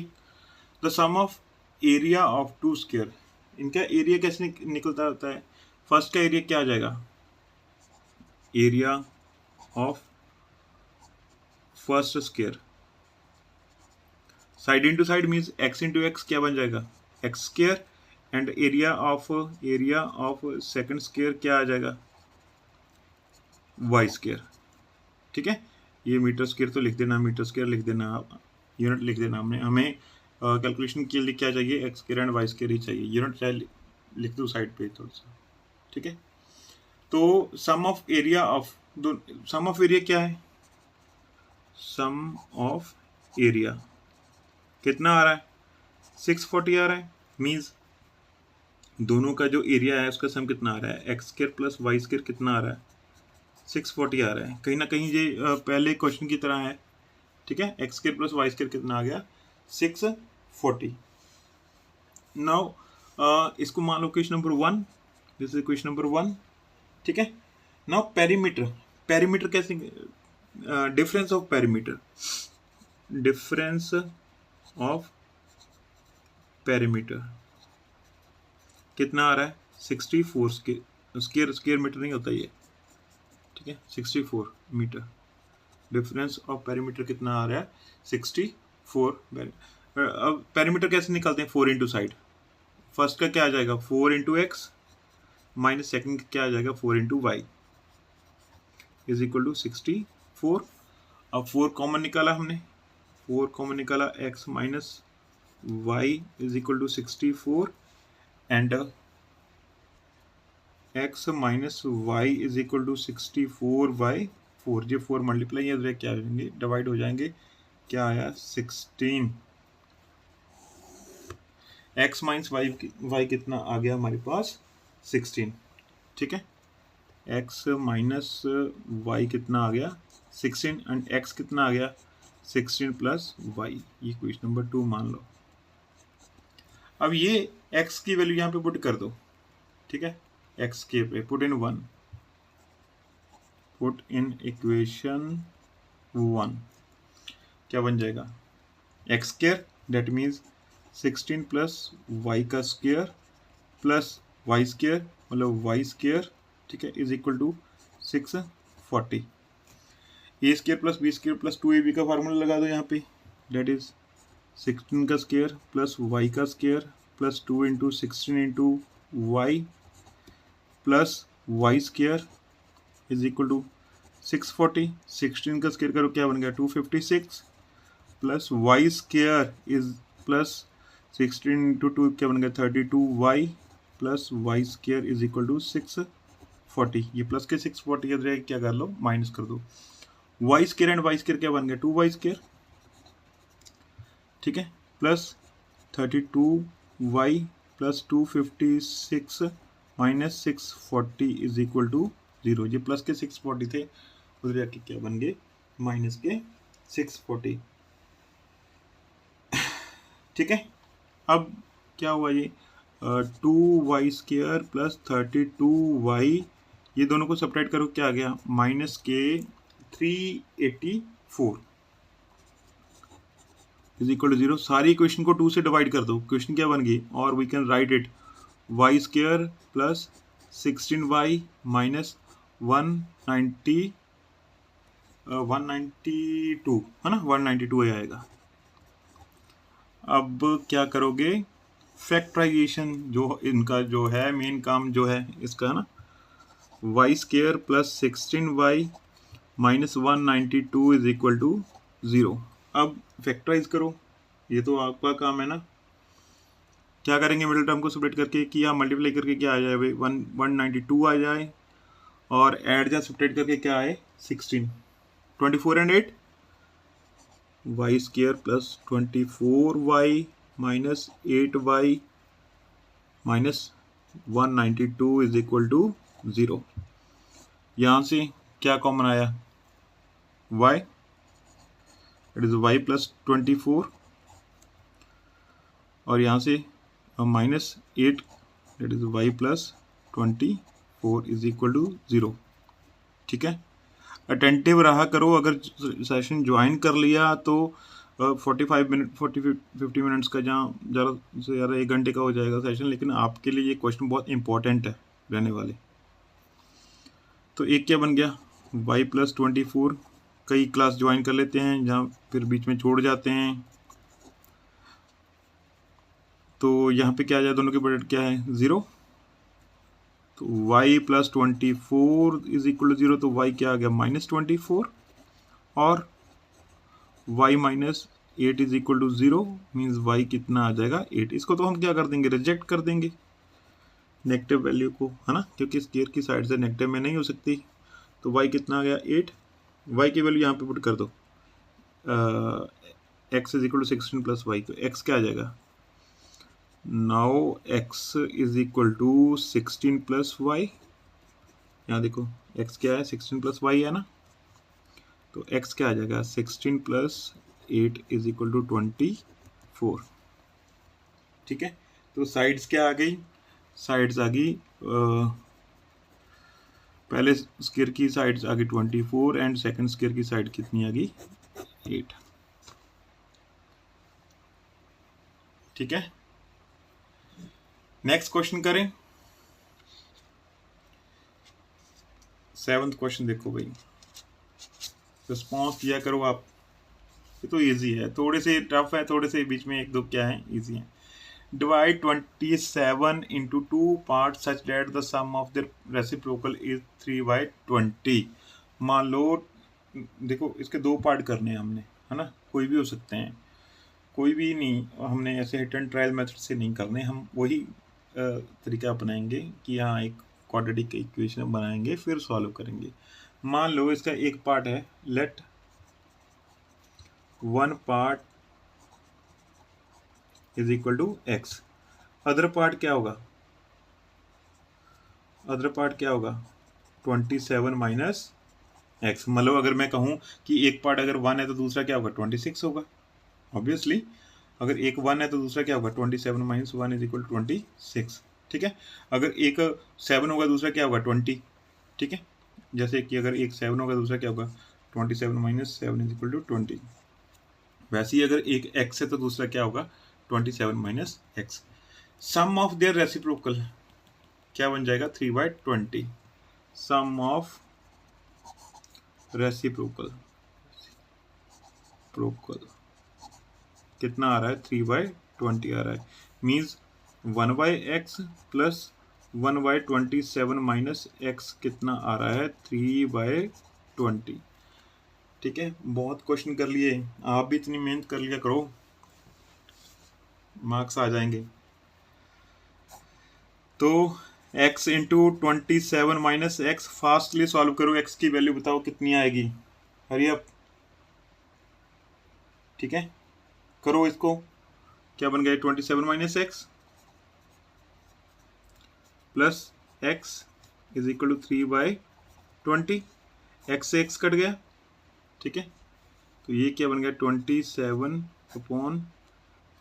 the sum of area of 2 square, इनका area कैसे निकलता होता है, फर्स्ट का एरिया क्या आ जाएगा, area of first square, side into side means x into x क्या बन जाएगा x square, and area of second square क्या आ जाएगा y स्क्वायर। ठीक है, ये मीटर स्क्वायर तो लिख देना, मीटर स्क्वायर लिख देना, आप यूनिट लिख देना, हमें कैलकुलेशन के लिए क्या चाहिए x square and y square ही चाहिए, यूनिट चाहे लिख दो साइड पे थोड़ा सा। ठीक है, तो सम ऑफ एरिया क्या है, सम ऑफ एरिया कितना आ रहा है 640 आ रहा है, मीन्स दोनों का जो एरिया है उसका सम कितना आ रहा है x square plus y square कितना आ रहा है 640 आ रहा है, कहीं ना कहीं ये पहले क्वेश्चन की तरह है। ठीक है, x square plus y square कितना आ गया 640। नाउ इसको मान लो question number 1, this is question number 1, ठीक है। नाउ पेरीमीटर, पेरीमीटर कैसे, difference of perimeter, difference of perimeter कितना आ रहा है 64 स्क्वायर मीटर नहीं होता ये, ठीक है, 64 मीटर। डिफरेंस ऑफ पेरीमीटर कितना आ रहा है 64। अब पेरीमीटर कैसे निकालते हैं, 4 इंटू साइड, फर्स्ट का क्या आ जाएगा 4 इंटू एक्स माइनस सेकेंड का क्या आ जाएगा 4 into y is equal to 64। अब 4 कॉमन निकाला हमने, 4 कॉमन निकाला, x minus y is equal to 64 and x minus y is equal to 64 by 4। ये 4 मल्टीप्लाई ये क्या आ जाएंगे, डिवाइड हो जाएंगे, क्या आया 16। x माइनस वाई कितना आ गया हमारे पास 16, ठीक है। x माइनस वाई कितना आ गया 16 एंड x कितना आ गया 16 प्लस वाई, ये क्वेश्चन नंबर 2 मान लो। अब ये x की वैल्यू यहाँ पे पुट कर दो, ठीक है, x के पे put in 1, put in equation 1, क्या बन जाएगा x square, that means 16 plus y का स्क्वायर प्लस वाई स्क्वायर मतलब वाई स्क्वायर, ठीक है, is equal to 640। A square plus b square plus 2ab का फार्मूला लगा दो यहाँ पे, दैट इज 16 का स्क्वायर प्लस वाई का square plus 2 into 16 into y plus y square is equal to 640। 16 का स्क्वायर करो क्या बन गया 256 plus y square is plus 16 into 2 क्या बन गया 32 y plus y square is equal to 640। ये प्लस के 640 याद रहे, क्या कर लो माइनस कर दो, y square and y square क्या बन गया 2 वाई स्क्वायर, ठीक है, plus 32 y plus 256 minus 640 is equal to 0। ये प्लस के 640 थे, उधर जाके क्या बन गए माइनस के 640, ठीक है। अब क्या हुआ ये 2 वाई स्क्वायर प्लस 32 वाई, ये दोनों को सब्ट्रैक्ट करो क्या आ गया माइनस के 384 इज इक्वल टू 0। सारी इक्वेशन को 2 से डिवाइड कर दो, क्वेश्चन क्या बन गई, और we can write it y square plus 16y minus 192 है ना, 192 आएगा। अब क्या करोगे फैक्टराइजेशन, जो इनका जो है मेन काम जो है इसका ना, y square plus 16y minus 192 is equal to 0। अब फैक्टराइज करो, ये तो आपका काम है ना। क्या करेंगे मिडिल टर्म को सब्ट्रैक्ट करके, कि यहाँ मल्टीप्लाई करके क्या आ जाए भाई 192 आ जाए, और ऐड या सब्ट्रैक्ट करके क्या आए 16, 24 and 8 y square plus 24y minus 8y minus 192 is equal to 0। यहाँ से क्या कॉमन आया y, it is y plus 24, और यहाँ से minus 8 that is y plus 24 is equal to 0, ठीक है। अटेंटिव रहा करो, अगर सेशन ज्वाइन कर लिया तो 45 मिनट 50 मिनट्स का, जहाँ ज़्यादा से ज़्यादा 1 घंटे का हो जाएगा सेशन, लेकिन आपके लिए ये क्वेश्चन बहुत इंपॉर्टेंट है रहने वाले। तो एक क्या बन गया y प्लस 24, कई क्लास ज्वाइन कर लेते हैं जहाँ फिर बीच में छोड़ जाते हैं, तो यहाँ पे क्या आ जाए, दोनों के प्रोडक्ट क्या है 0, तो y plus 24 is equal to 0, तो y क्या आ गया माइनस 24, और y minus 8 is equal to 0 means y कितना आ जाएगा 8। इसको तो हम क्या कर देंगे रिजेक्ट कर देंगे नेगेटिव वैल्यू को, है ना, क्योंकि स्क्वायर की साइड से नेगेटिव में नहीं हो सकती। तो y कितना आ गया 8, y की वैल्यू यहाँ पे पुट कर दो, x is equal to 16 plus y, तो x क्या आ जाएगा now x is equal to 16 plus y, यहाँ देखो x क्या है 16 प्लस वाई है ना, तो x क्या आ जाएगा 16 प्लस 8 इज इक्वल टू 24, ठीक है। तो साइड्स क्या आ गई, साइड्स आ गई पहले स्क्वायर की साइड्स आ गई 24 एंड सेकंड स्क्वायर की साइड कितनी आ गई 8। ठीक है, नेक्स्ट क्वेश्चन करें। 7th क्वेश्चन देखो भाई, रिस्पॉन्स दिया करो आप। ये तो इजी है, थोड़े से टफ है, थोड़े से बीच में एक दो क्या है इजी है। Divide 27 into 2 parts such that the sum of their reciprocal is 3/20। मान लो, देखो इसके 2 पार्ट करने हैं हमने, है ना, कोई भी हो सकते हैं, कोई भी नहीं, हमने ऐसे हिट एंड ट्रायल मेथड से नहीं करने, हम वही तरीका अपनाएंगे कि हाँ एक क्वाड्रेटिक इक्वेशन बनाएंगे फिर सॉल्व करेंगे। मान लो इसका एक पार्ट है, let 1 part is equal to x, other part क्या होगा, अदर पार्ट क्या होगा 27 माइनस एक्स। मतलब अगर मैं कहूँ कि एक पार्ट अगर 1 है तो दूसरा क्या होगा 26 होगा, ऑब्वियसली अगर एक 1 है तो दूसरा क्या होगा 27 माइनस 1 इज इक्वल टू 26। ठीक है, अगर एक 7 होगा दूसरा क्या होगा 20। ठीक है, जैसे कि अगर एक 7 होगा दूसरा क्या होगा 27 माइनस 7 इज इक्वल टू 20। वैसे ही अगर एक x है तो दूसरा क्या होगा 27 minus x. Sum of their reciprocal क्या बन जाएगा 3/20। सम ऑफ रेसिप्रोकल कितना आ रहा है 3/20 आ रहा है, means 1/x plus 1/27 minus x कितना आ रहा है 3/20। ठीक है, बहुत क्वेश्चन कर लिए, आप भी इतनी मेहनत कर लिया करो, मार्क्स आ जाएंगे। तो x into 27 minus x, fastly solve करो, x की वैल्यू बताओ कितनी आएगी, हरी अप। ठीक है, करो इसको, क्या बन गया 27 minus x plus x is equal to 3/20, x से एक्स कट गया। ठीक है, तो ये क्या बन गया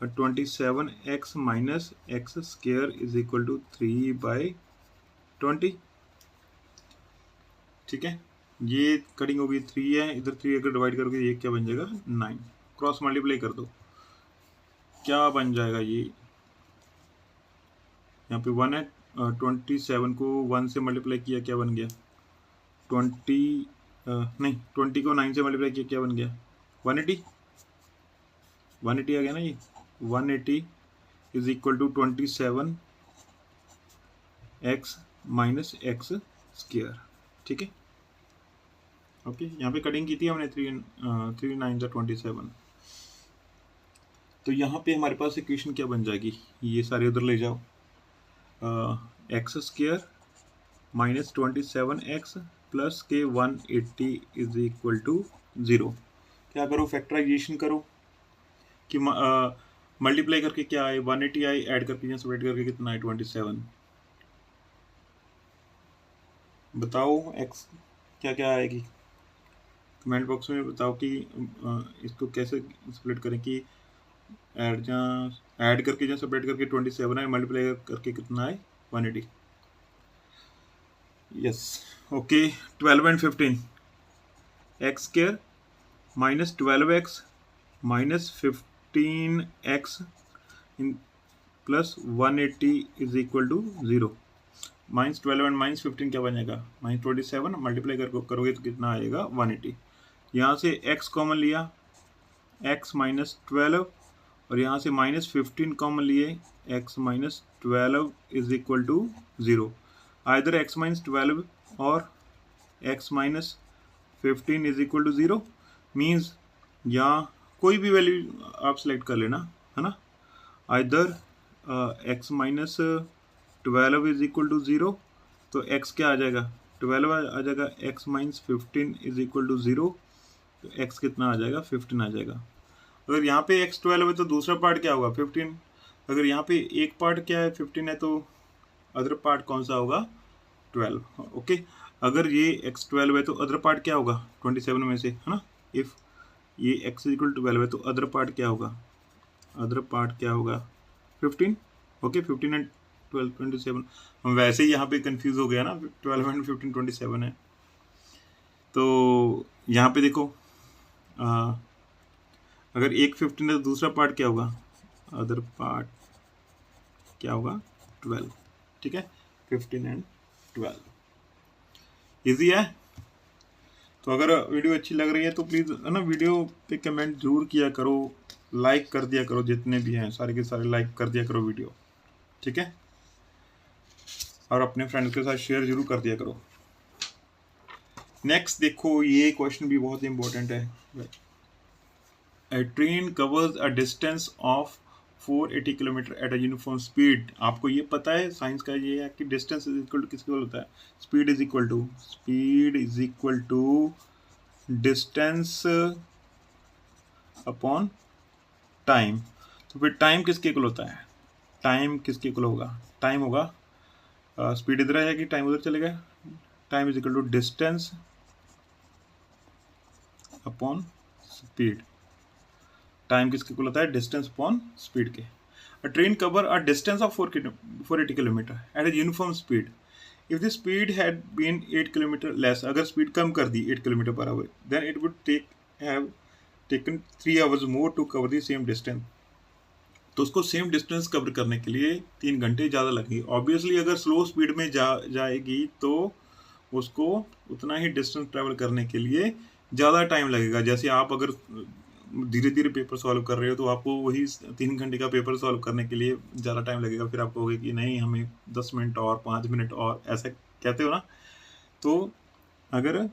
27x minus x square is equal to 3/20। ठीक है, ये कटिंग होगी 3 है, इधर 3 अगर डिवाइड करोगे ये क्या बन जाएगा 9, क्रॉस मल्टीप्लाई कर दो, क्या बन जाएगा ये, यहाँ पे 1 है, 27 को 1 से मल्टीप्लाई किया क्या बन गया 20 को 9 से मल्टीप्लाई किया क्या बन गया 180 आ गया ना ये 180 is equal to 27x minus x square. ठीक है, ओके, यहाँ पे कटिंग की थी हमने 3 9 27। तो यहाँ पे हमारे पास इक्वेशन क्या बन जाएगी, ये सारे उधर ले जाओ, x square minus 27x plus के 180 इज इक्वल टू 0। क्या करो फैक्टराइजेशन करो कि मल्टीप्लाई करके क्या आए 180 आए, ऐड करके या सबट्रैक्ट करके कितना आए 27। बताओ x क्या क्या आएगी, कमेंट बॉक्स में बताओ कि इसको कैसे स्प्लिट करें कि ऐड करके या सबट्रैक्ट करके 27 आए, मल्टीप्लाई करके कितना आए 180। Yes, okay, 12 and 15 x square minus 12x minus 15x plus 180 is equal to 0। Minus 12 and minus 15 क्या बनेगा माइनस 27, मल्टीप्लाई करोगे तो कितना आएगा 180। यहाँ से x कॉमन लिया x माइनस 12 और यहाँ से माइनस 15 कॉमन लिए x minus 12 is equal to 0। Either x minus 12 और x minus 15 is equal to 0, means यहाँ कोई भी वैल्यू आप सेलेक्ट कर लेना, है ना, either x minus 12 is equal to 0, तो x क्या आ जाएगा 12 आ जाएगा, x minus 15 is equal to 0, तो x कितना आ जाएगा 15 आ जाएगा। अगर यहाँ पे x 12 है तो दूसरा पार्ट क्या होगा 15, अगर यहाँ पे एक पार्ट क्या है 15 है तो अदर पार्ट कौन सा होगा 12। ओके, अगर ये x 12 है तो अदर पार्ट क्या होगा 27 में से, है ना, इफ ये x इक्वल टू 12 है तो अदर पार्ट क्या होगा 15। ओके 15 एंड 12 27, हम वैसे ही यहाँ पे कंफ्यूज हो गया ना, 12 एंड 15 27 है। तो यहाँ पे देखो अगर एक 15 है तो दूसरा पार्ट क्या होगा, अदर पार्ट क्या होगा 12, ठीक है 15 एंड 12। इजी है। तो अगर वीडियो अच्छी लग रही है तो प्लीज़ है ना वीडियो पे कमेंट जरूर किया करो, लाइक कर दिया करो, जितने भी हैं सारे के सारे लाइक कर दिया करो वीडियो, ठीक है, और अपने फ्रेंड्स के साथ शेयर जरूर कर दिया करो। नेक्स्ट देखो, ये क्वेश्चन भी बहुत इंपॉर्टेंट है। A train covers a distance of 480 kilometre at a uniform speed. आपको ये पता है साइंस का ये है कि डिस्टेंस इज इक्वल टू किसके इक्वल होता है, speed is equal to distance upon time. तो फिर टाइम किसके इक्वल होता है, टाइम किसके इक्वल होगा, टाइम होगा स्पीड इधर आ जाएगी, टाइम उधर चलेगा, time is equal to distance upon speed. Time किसके इक्वल होता है, डिस्टेंस अपॉन स्पीड के। A train cover a distance of 480 kilometre at a uniform speed if the speed had been 8 kilometre less. अगर स्पीड कम कर दी 8 kilometre per hour, then it would have taken 3 hours more to cover the same distance. तो उसको same distance cover करने के लिए 3 घंटे ज़्यादा लगेंगे। ऑब्वियसली अगर स्लो स्पीड में जाएगी तो उसको उतना ही डिस्टेंस ट्रैवल करने के लिए ज़्यादा टाइम लगेगा। जैसे आप अगर धीरे धीरे पेपर सॉल्व कर रहे हो तो आपको वही 3 घंटे का पेपर सॉल्व करने के लिए ज़्यादा टाइम लगेगा, फिर आप कहोगे कि नहीं हमें 10 मिनट और 5 मिनट और, ऐसे कहते हो ना। तो अगर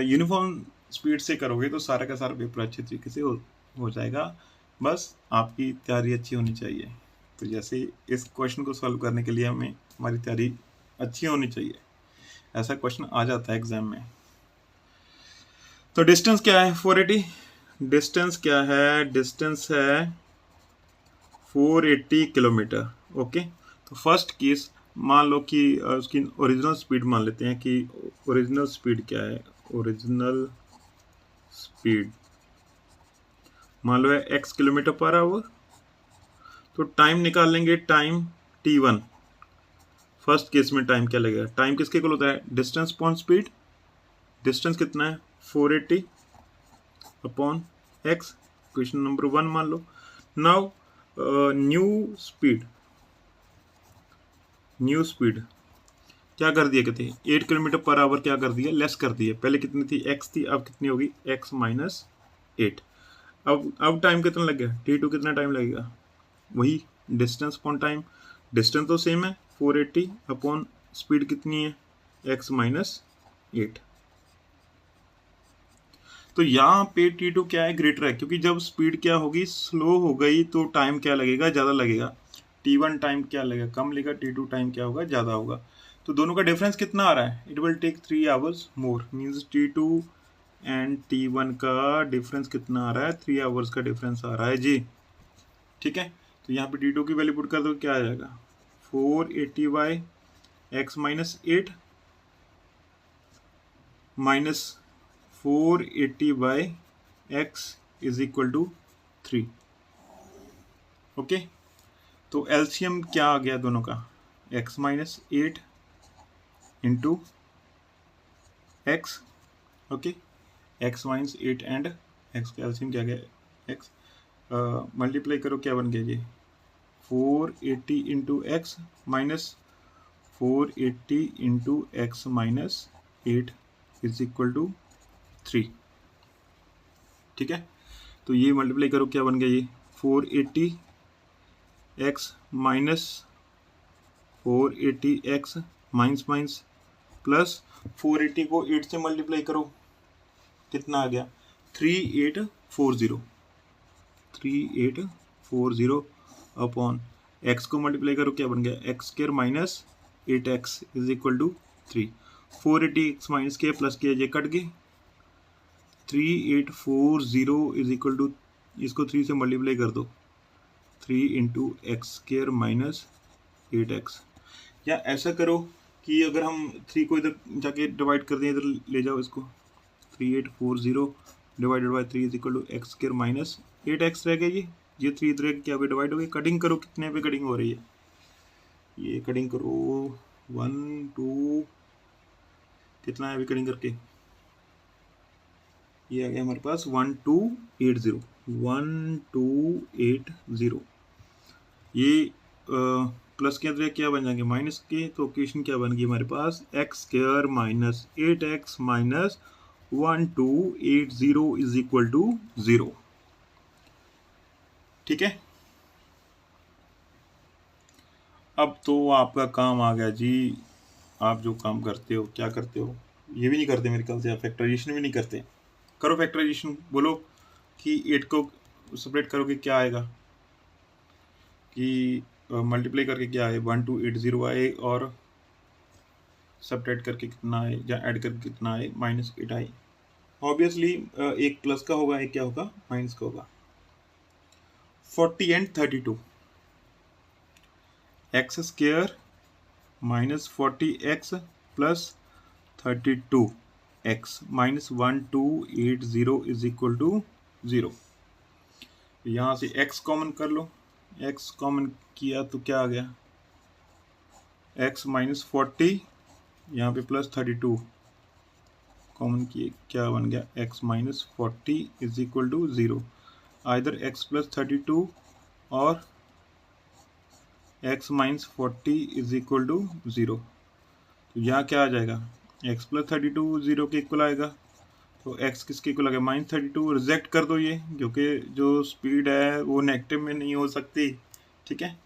यूनिफॉर्म स्पीड से करोगे तो सारा का सारा पेपर अच्छे तरीके से हो जाएगा, बस आपकी तैयारी अच्छी होनी चाहिए। तो जैसे इस क्वेश्चन को सॉल्व करने के लिए हमें हमारी तैयारी अच्छी होनी चाहिए, ऐसा क्वेश्चन आ जाता है एग्जाम में। तो डिस्टेंस क्या है 480, डिस्टेंस क्या है, डिस्टेंस है 480 किलोमीटर। ओके, तो फर्स्ट केस मान लो कि उसकी ओरिजिनल स्पीड मान लेते हैं कि ओरिजिनल स्पीड क्या है, ओरिजिनल स्पीड मान लो है x किलोमीटर पर आवर। तो टाइम निकाल लेंगे, टाइम t1। फर्स्ट केस में टाइम क्या लगेगा, टाइम किसके इक्वल होता है, डिस्टेंस अपॉन स्पीड। डिस्टेंस कितना है 480 अपॉन x, क्वेश्चन नंबर 1 मान लो। नाउ न्यू स्पीड क्या कर दिया, कहते हैं 8 किलोमीटर पर आवर क्या कर दिया, लेस कर दिया। पहले कितनी थी, x थी, अब कितनी होगी x माइनस 8। अब टाइम कितना लग गया, t2 कितना टाइम लगेगा, वही डिस्टेंस अपॉन टाइम। डिस्टेंस तो सेम है 480 अपॉन स्पीड कितनी है x माइनस 8। तो यहाँ पे t2 क्या है, ग्रेटर है, क्योंकि जब स्पीड क्या होगी, स्लो हो गई, तो टाइम क्या लगेगा, ज़्यादा लगेगा। t1 टाइम क्या लगेगा, कम लगेगा, t2 टाइम क्या होगा, ज़्यादा होगा। तो दोनों का डिफरेंस कितना आ रहा है, it will take 3 hours more, means t2 and t1 का डिफरेंस कितना आ रहा है, 3 आवर्स का डिफरेंस आ रहा है जी, ठीक है। तो यहाँ पे t2 की वैल्यू पुट कर दो, क्या आ जाएगा 480 by x minus 8 minus 480 by x is equal to 3। Okay, तो एलसीएम क्या आ गया दोनों का, x minus 8 into x. Okay, x minus 8 and x का एलसीएम क्या गया x, मल्टीप्लाई करो क्या बन गया जी, 480 into x minus 480 into x minus 8 is equal to 3, ठीक है। तो ये मल्टीप्लाई करो क्या बन गया ये 480 x minus 480 x minus minus plus 480 को 8 से मल्टीप्लाई करो कितना आ गया 3840 अपॉन एक्स को मल्टीप्लाई करो क्या बन गया x square minus 8x is equal to 3। 480 x minus किया प्लस किया ये कट गए, 3840 इज इक्वल टू, इसको 3 से मल्टीप्लाई कर दो 3 into x square minus 8x। या ऐसा करो कि अगर हम 3 को इधर जाके डिवाइड कर दें, इधर ले जाओ इसको, 3840 divided by 3 is equal to x square minus 8x रह गया। ये 3 इधर क्या हो गया डिवाइड हो गया, कटिंग करो कितने पे कटिंग हो रही है ये कटिंग करो 1 2, कितना है अभी कटिंग करके, ये आ गया हमारे पास 1280, 1280। ये प्लस के अंदर क्या बन जाएंगे माइनस के, तो इक्वेशन क्या बन गई हमारे पास x square minus 8x minus 1280 is equal to 0। ठीक है, अब तो आपका काम आ गया जी। आप जो काम करते हो, क्या करते हो, ये भी नहीं करते मेरे ख्याल से, आप फैक्टराइजेशन भी नहीं करते। करो फैक्टराइजेशन, बोलो कि 8 को सेपरेट करोगे क्या आएगा, कि मल्टीप्लाई करके क्या है 1280 आए, और सब्ट्रैक्ट करके कितना आए या ऐड करके कितना आए -8 आए। ऑब्वियसली एक प्लस का होगा, एक क्या होगा माइनस का होगा। 40 and 32, x square minus 40x plus 32x minus 1280 is equal to 0। यहाँ से x कॉमन कर लो, x कॉमन किया तो क्या आ गया x माइनस 40, यहाँ पे प्लस 32 कॉमन किए, क्या बन गया x minus 40 is equal to 0। Either x plus 32 और x minus 40 is equal to 0। तो यहाँ क्या आ जाएगा x प्लस 32 0 के इक्वल आएगा, तो x किसके इक्वल आ गया -32। रिजेक्ट कर दो ये, क्योंकि जो स्पीड है वो नेगेटिव में नहीं हो सकती। ठीक है,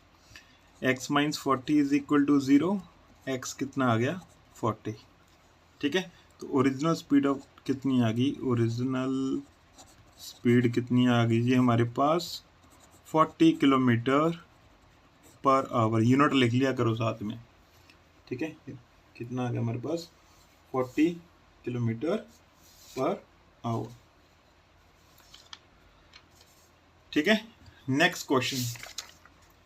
x minus 40 is equal to 0, x कितना आ गया 40। ठीक है, तो ओरिजिनल स्पीड ऑफ कितनी आ गई, ओरिजिनल स्पीड कितनी आ गई जी हमारे पास 40 किलोमीटर पर आवर। यूनिट लिख लिया करो साथ में। ठीक है, कितना आ गया हमारे पास 40 किलोमीटर पर आवर। ठीक है, नेक्स्ट क्वेश्चन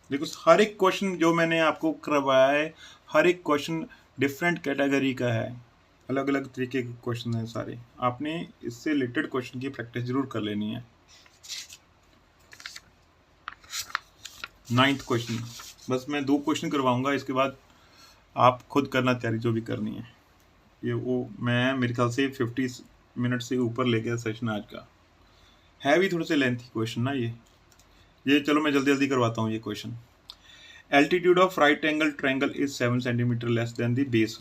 देखो। हर एक क्वेश्चन जो मैंने आपको करवाया है, हर एक क्वेश्चन डिफरेंट कैटेगरी का है, अलग अलग तरीके के क्वेश्चन हैं सारे। आपने इससे रिलेटेड क्वेश्चन की प्रैक्टिस जरूर कर लेनी है। 9th क्वेश्चन, बस मैं 2 क्वेश्चन करवाऊंगा, इसके बाद आप खुद करना तैयारी जो भी करनी है। ये वो मैं मेरे ख्याल से 50 मिनट से ऊपर ले गया सेशन आज का, है भी थोड़े से लेंथी क्वेश्चन ना ये चलो मैं जल्दी जल्दी करवाता हूँ ये question. Altitude of right angle triangle is 7 centimetre less than the base.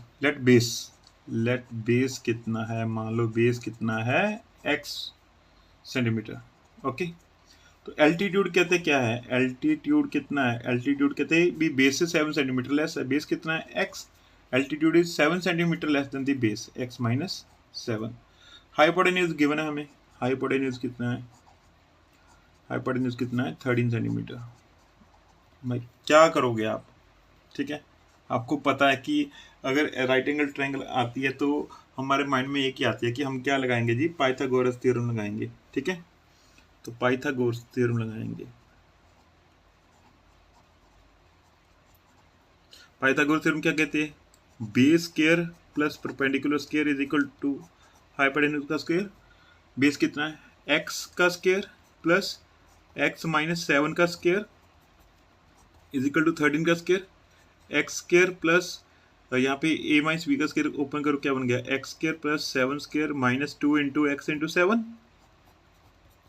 Let base कितना है, मान लो बेस कितना है x सेंटीमीटर। ओके, तो एल्टीट्यूड कहते क्या है, एल्टीट्यूड कितना है, एल्टीट्यूड कहते हैं भी बेस से 7 सेंटीमीटर लेस है, बेस कितना है x, altitude is 7 centimetre less than the base x minus 7। Hypotenuse given है हमें, हाइपोटेन्यूज कितना है, हाइपोटेन्यूज कितना है 13 सेंटीमीटर। भाई क्या करोगे आप, ठीक है, आपको पता है कि अगर राइट एंगल ट्रायंगल आती है तो हमारे माइंड में एक ही आती है कि हम क्या लगाएंगे जी, पाइथागोरस थ्योरम लगाएंगे। ठीक है, तो पाइथागोरस थ्योरम लगाएंगे। पाइथागोरस थ्योरम क्या कहते हैं, base square plus perpendicular square is equal to hypotenuse का स्क्वायर। बेस कितना है x का स्क्वायर प्लस x माइनस 7 का स्क्वायर इज इक्वल टू 13 का स्क्वायर, एक्स स्क्वायर प्लस यहाँ पे a माइनस बी का स्क्वायर ओपन करो, क्या बन गया x square plus 7 square minus 2 into x into 7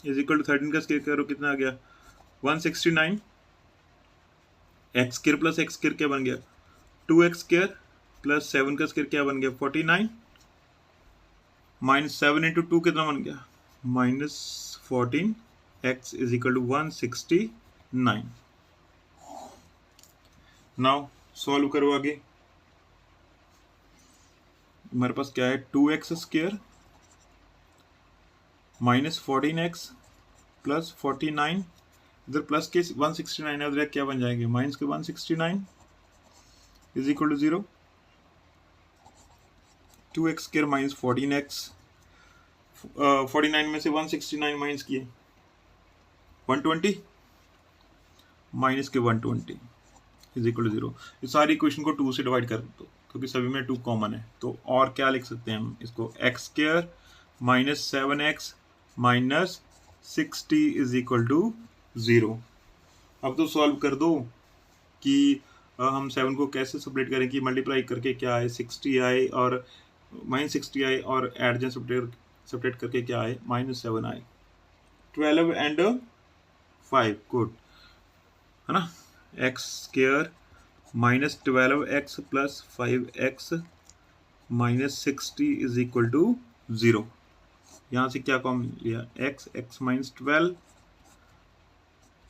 is equal to 13 का स्क्वायर करो, कितना आ गया 169। X square plus x square क्या बन गया 2x स्क्वायर प्लस 7 का स्क्वायर क्या बन गया 49 माइनस 7 इंटू 2 कितना बन गया -14, x is equal to 169। Now solve करो आगे। हमारे पास क्या है 2x square minus 14x plus 49, इधर प्लस के 169 है, उधर क्या बन जाएंगे माइनस के 169 is equal to 0। 2x square minus 14x, 49 में से 169 माइनस किए 120 माइनस के 120 इज इक्वल टू 0। इस सारी क्वेश्चन को 2 से डिवाइड कर दो क्योंकि सभी में 2 कॉमन है। तो और क्या लिख सकते हैं हम इसको, x square minus 7x minus 60 is equal to 0। अब तो सॉल्व कर दो कि हम 7 को कैसे सेपरेट करें कि मल्टीप्लाई करके क्या आए 60 आए और -60 आए और एडजन सेपरेट करके क्या आए -7 आए। 12 एंड 5 गुड है ना। X square -12x plus 5x -60 is equal to 0। यहाँ से क्या कॉमन लिया x -12,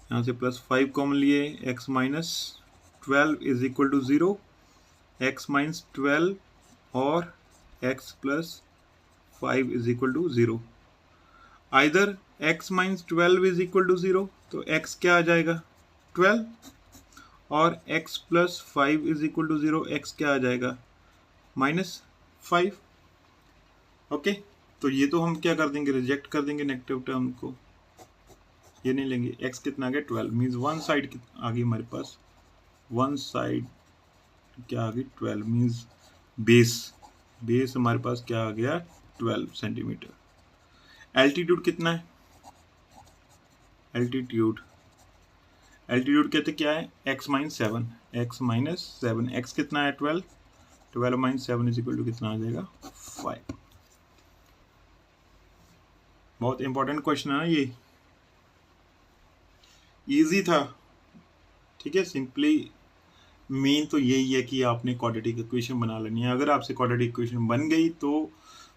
यहाँ से +5 कॉमन लिए x -12 is equal to 0, x -12 और x + 5 is equal to 0। Either x -12 is equal to 0 तो x क्या आ जाएगा 12 और x + 5 is equal to 0 x क्या आ जाएगा -5। ओके, तो ये तो हम क्या कर देंगे रिजेक्ट कर देंगे नेगेटिव टर्म को, ये नहीं लेंगे। x कितना आ गया 12 मीन्स वन साइड आ गई हमारे पास, वन साइड क्या आ गई 12 मीन्स बेस हमारे पास क्या आ गया 12 सेंटीमीटर। एल्टीट्यूड कितना है एल्टीट्यूड कहते क्या है x -7 x कितना है 12 -7 इज इक्वल टू कितना आ जाएगा 5। बहुत इंपॉर्टेंट क्वेश्चन है ना ये, इजी था। ठीक है, सिंपली मेन तो यही है कि आपने क्वाड्रेटिक इक्वेशन बना लेनी है। अगर आपसे क्वाड्रेटिक इक्वेशन बन गई तो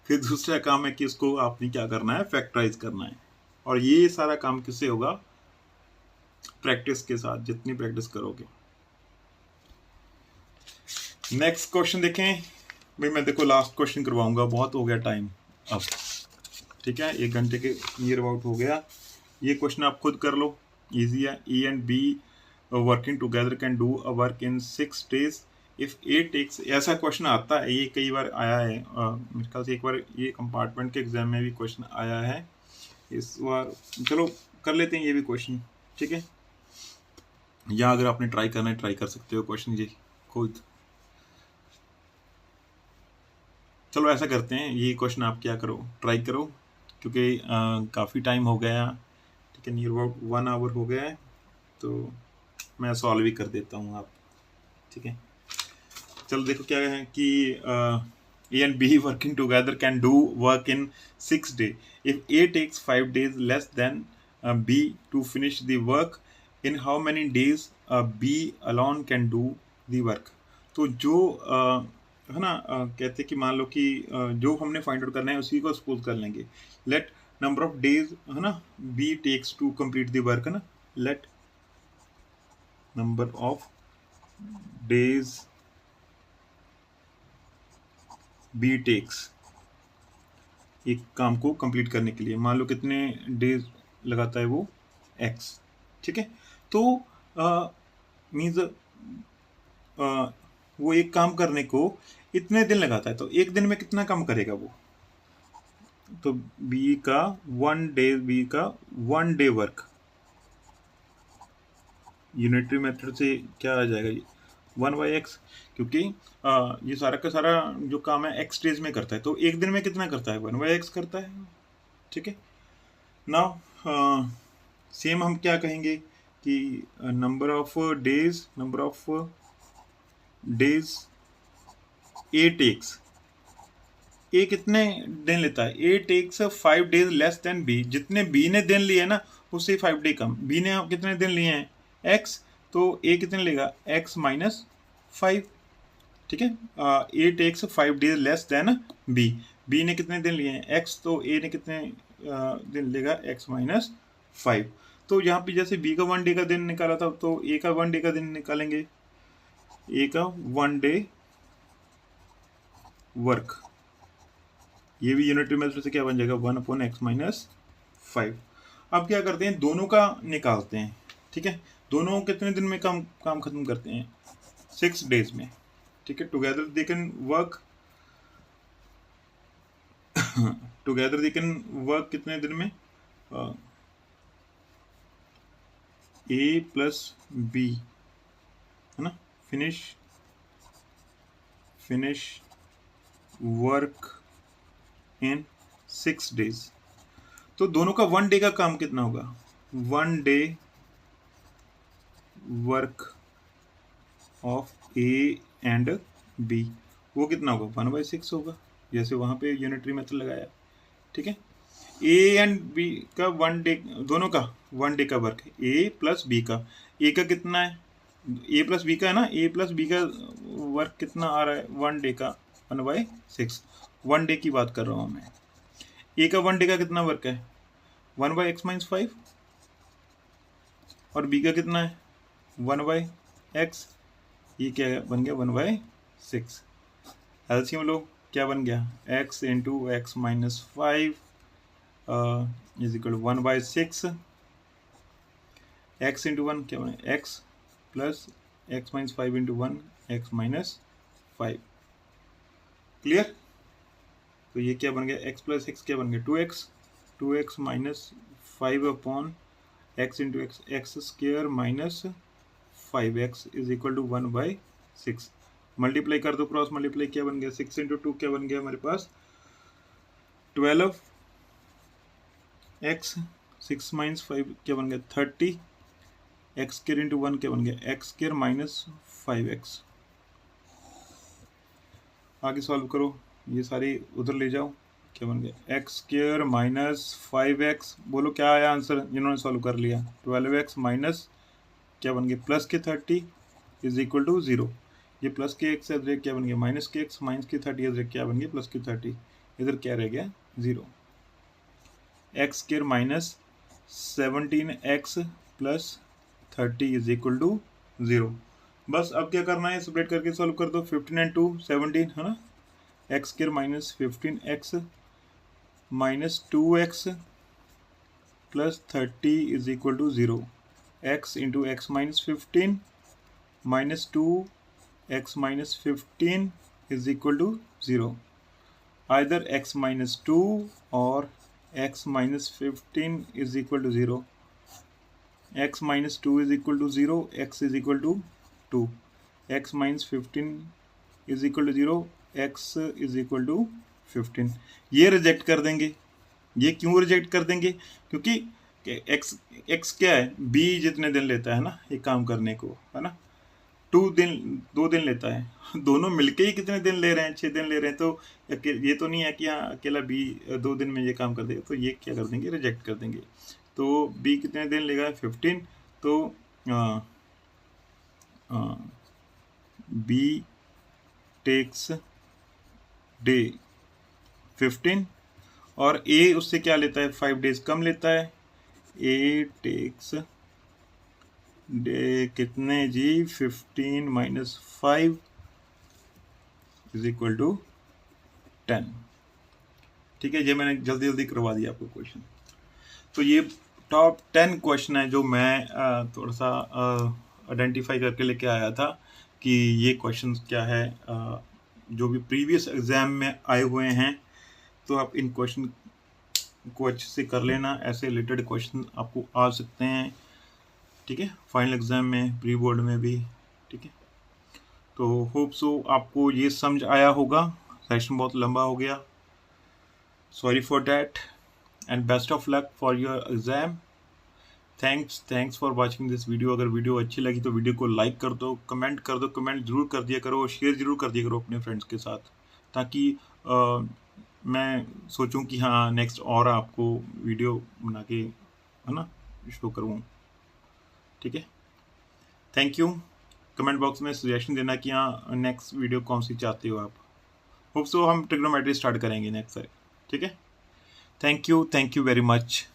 फिर दूसरा काम है कि इसको आपने क्या करना है फैक्टराइज करना है, और ये सारा काम किससे होगा प्रैक्टिस के साथ, जितनी प्रैक्टिस करोगे। नेक्स्ट क्वेश्चन देखें भाई, मैं देखो लास्ट क्वेश्चन करवाऊंगा, बहुत हो गया टाइम अब, ठीक है 1 घंटे के नियर अबाउट हो गया। ये क्वेश्चन आप खुद कर लो, इजी है। A and B working together can do a work in 6 days if A takes, ऐसा क्वेश्चन आता है, ये कई बार आया है मेरे ख्याल से, एक बार ये कंपार्टमेंट के एग्जाम में भी क्वेश्चन आया है इस बार। चलो कर लेते हैं ये भी क्वेश्चन, ठीक है, या अगर आपने ट्राई करना है ट्राई कर सकते हो क्वेश्चन ये खुद। चलो ऐसा करते हैं, ये क्वेश्चन आप क्या करो ट्राई करो, क्योंकि काफ़ी टाइम हो गया, ठीक है नियर अबाउट 1 hour हो गया है, तो मैं सॉल्व ही कर देता हूँ आप, ठीक है। चलो देखो क्या है कि A and B working together can do work in 6 days if A takes 5 days less than B to finish the work, in how many days B alone can do the work. तो जो है ना कहते कि मान लो कि जो हमने फाइंड आउट करना है उसी को सपोज कर लेंगे। लेट नंबर ऑफ डेज है ना B takes to complete the work है ना, let number of days B takes, एक काम को कंप्लीट करने के लिए मान लो कितने डेज लगाता है वो x, ठीक है। तो मीन्स वो एक काम करने को इतने दिन लगाता है, तो एक दिन में कितना काम करेगा वो, तो बी का 1 day वर्क, यूनिटरी मेथड से क्या आ जाएगा ये 1/x, क्योंकि ये सारा का सारा जो काम है x डेज में करता है, तो एक दिन में कितना करता है 1/x करता है, ठीक है। नाउ सेम हम क्या कहेंगे कि number of days A takes, A कितने दिन लेता है, A takes 5 days less than B, जितने बी ने दिन लिए ना उससे 5 day कम, बी ने कितने दिन लिए हैं x, तो ए कितने लेगा x -5, ठीक है। A takes 5 days less than B, B ने कितने दिन लिए हैं x, तो ए ने कितने दिन लेगा x -5। तो यहाँ पे जैसे बी का 1 day का दिन निकाला था, तो ए का 1 day का दिन निकालेंगे, ए का 1 day वर्क, ये भी यूनिटरी मेथड से क्या बन जाएगा 1/x -5। अब क्या करते हैं दोनों का निकालते हैं, ठीक है। दोनों कितने दिन में काम खत्म करते हैं 6 days में, ठीक है। टुगेदर दे कैन वर्क कितने दिन में, ए प्लस बी है ना, फिनिश वर्क इन 6 days। तो दोनों का 1 day का काम कितना होगा 1 day work of A and B, वो कितना होगा 1/6 होगा, जैसे वहाँ पे यूनिटरी मेथड लगाया, ठीक है। ए एंड बी का 1 डे, दोनों का 1 डे का वर्क है, ए प्लस बी का, ए का कितना है, ए प्लस बी का है ना, ए प्लस बी का वर्क कितना आ रहा है 1 डे का 1/6, 1 डे की बात कर रहा हूँ मैं। ए का 1 डे का कितना वर्क है 1/x-5, और बी का कितना है 1/x, ये क्या बन गया 1/6। एलसीएम लो, क्या बन गया x into x minus 5 is equal to 1/6, x into 1 क्या बने x plus x minus 5 into 1 x minus 5, clear. तो ये क्या बन गया x प्लस एक्स क्या बन गया 2x minus 5 upon x into x, x square minus 5x is equal to 1/6। Multiply कर दो, क्रॉस मल्टीप्लाई, क्या बन गया 6 इंटू 2 क्या बन गया हमारे पास 12x, 6 माइनस 5 क्या बन गया 30, एक्स स्क्वेयर इंटू 1 क्या बन गया एक्स स्क्वेयर माइनस 5x। आगे सॉल्व करो, ये सारे उधर ले जाओ, क्या बन गया एक्स स्क्वेयर माइनस 5x, बोलो क्या आया आंसर जिन्होंने सॉल्व कर लिया 12x माइनस क्या बन गया प्लस के 30 इज इक्वल टू 0, ये प्लस के एक्स इधर क्या बन गया माइनस के एक्स, माइनस के 30 इधर क्या बन गया प्लस के 30, इधर क्या रह गया 0, x square minus 17x plus 30 is equal to 0। बस अब क्या करना है, सेपरेट करके सॉल्व कर दो, 15 एंड 2 17 है ना, x square minus 15x minus 2x plus 30 is equal to 0, x into x minus 15 minus 2x minus 15 is equal to 0, either x minus 2 और x minus 15 is equal to 0, x minus 2 is equal to 0, x is equal to 2, x minus 15 is equal to 0, x is equal to 15। ये reject कर देंगे, ये क्यों reject कर देंगे, क्योंकि x क्या है b जितने दिन लेता है ना एक काम करने को, है ना 2 दिन लेता है, दोनों मिलके ही कितने दिन ले रहे हैं 6 दिन ले रहे हैं, तो ये तो नहीं है कि हाँ अकेला b 2 दिन में ये काम कर देगा, तो ये क्या कर देंगे रिजेक्ट कर देंगे। तो b कितने दिन लेगा 15, तो b टेक्स डे 15 और a उससे क्या लेता है 5 डेज कम लेता है, a टेक्स डे कितने जी 15 माइनस 5 इज इक्वल टू 10, ठीक है। ये मैंने जल्दी जल्दी करवा दिया आपको क्वेश्चन। तो ये टॉप 10 क्वेश्चन है जो मैं थोड़ा सा आइडेंटिफाई करके लेके आया था कि ये क्वेश्चन क्या है, जो भी प्रीवियस एग्जाम में आए हुए हैं, तो आप इन क्वेश्चन को अच्छे से कर लेना, ऐसे रिलेटेड क्वेश्चन आपको आ सकते हैं, ठीक है, फाइनल एग्जाम में, प्री बोर्ड में भी, ठीक है। तो होप सो आपको ये समझ आया होगा, सेशन बहुत लंबा हो गया, sorry for that and best of luck for your exam. Thanks for watching this video. अगर वीडियो अच्छी लगी तो वीडियो को लाइक कर दो, कमेंट कर दो, कमेंट जरूर कर दिया करो, शेयर जरूर कर दिया करो अपने फ्रेंड्स के साथ, ताकि मैं सोचूं कि हाँ नेक्स्ट और आपको वीडियो बना के है ना शो करूँ, ठीक है। Thank you. कमेंट बॉक्स में सजेशन देना कि हाँ नेक्स्ट वीडियो कौन सी चाहते हो आप। होप सो हम ट्रिग्नोमेट्री स्टार्ट करेंगे नेक्स्ट, ठीक है। Thank you very much.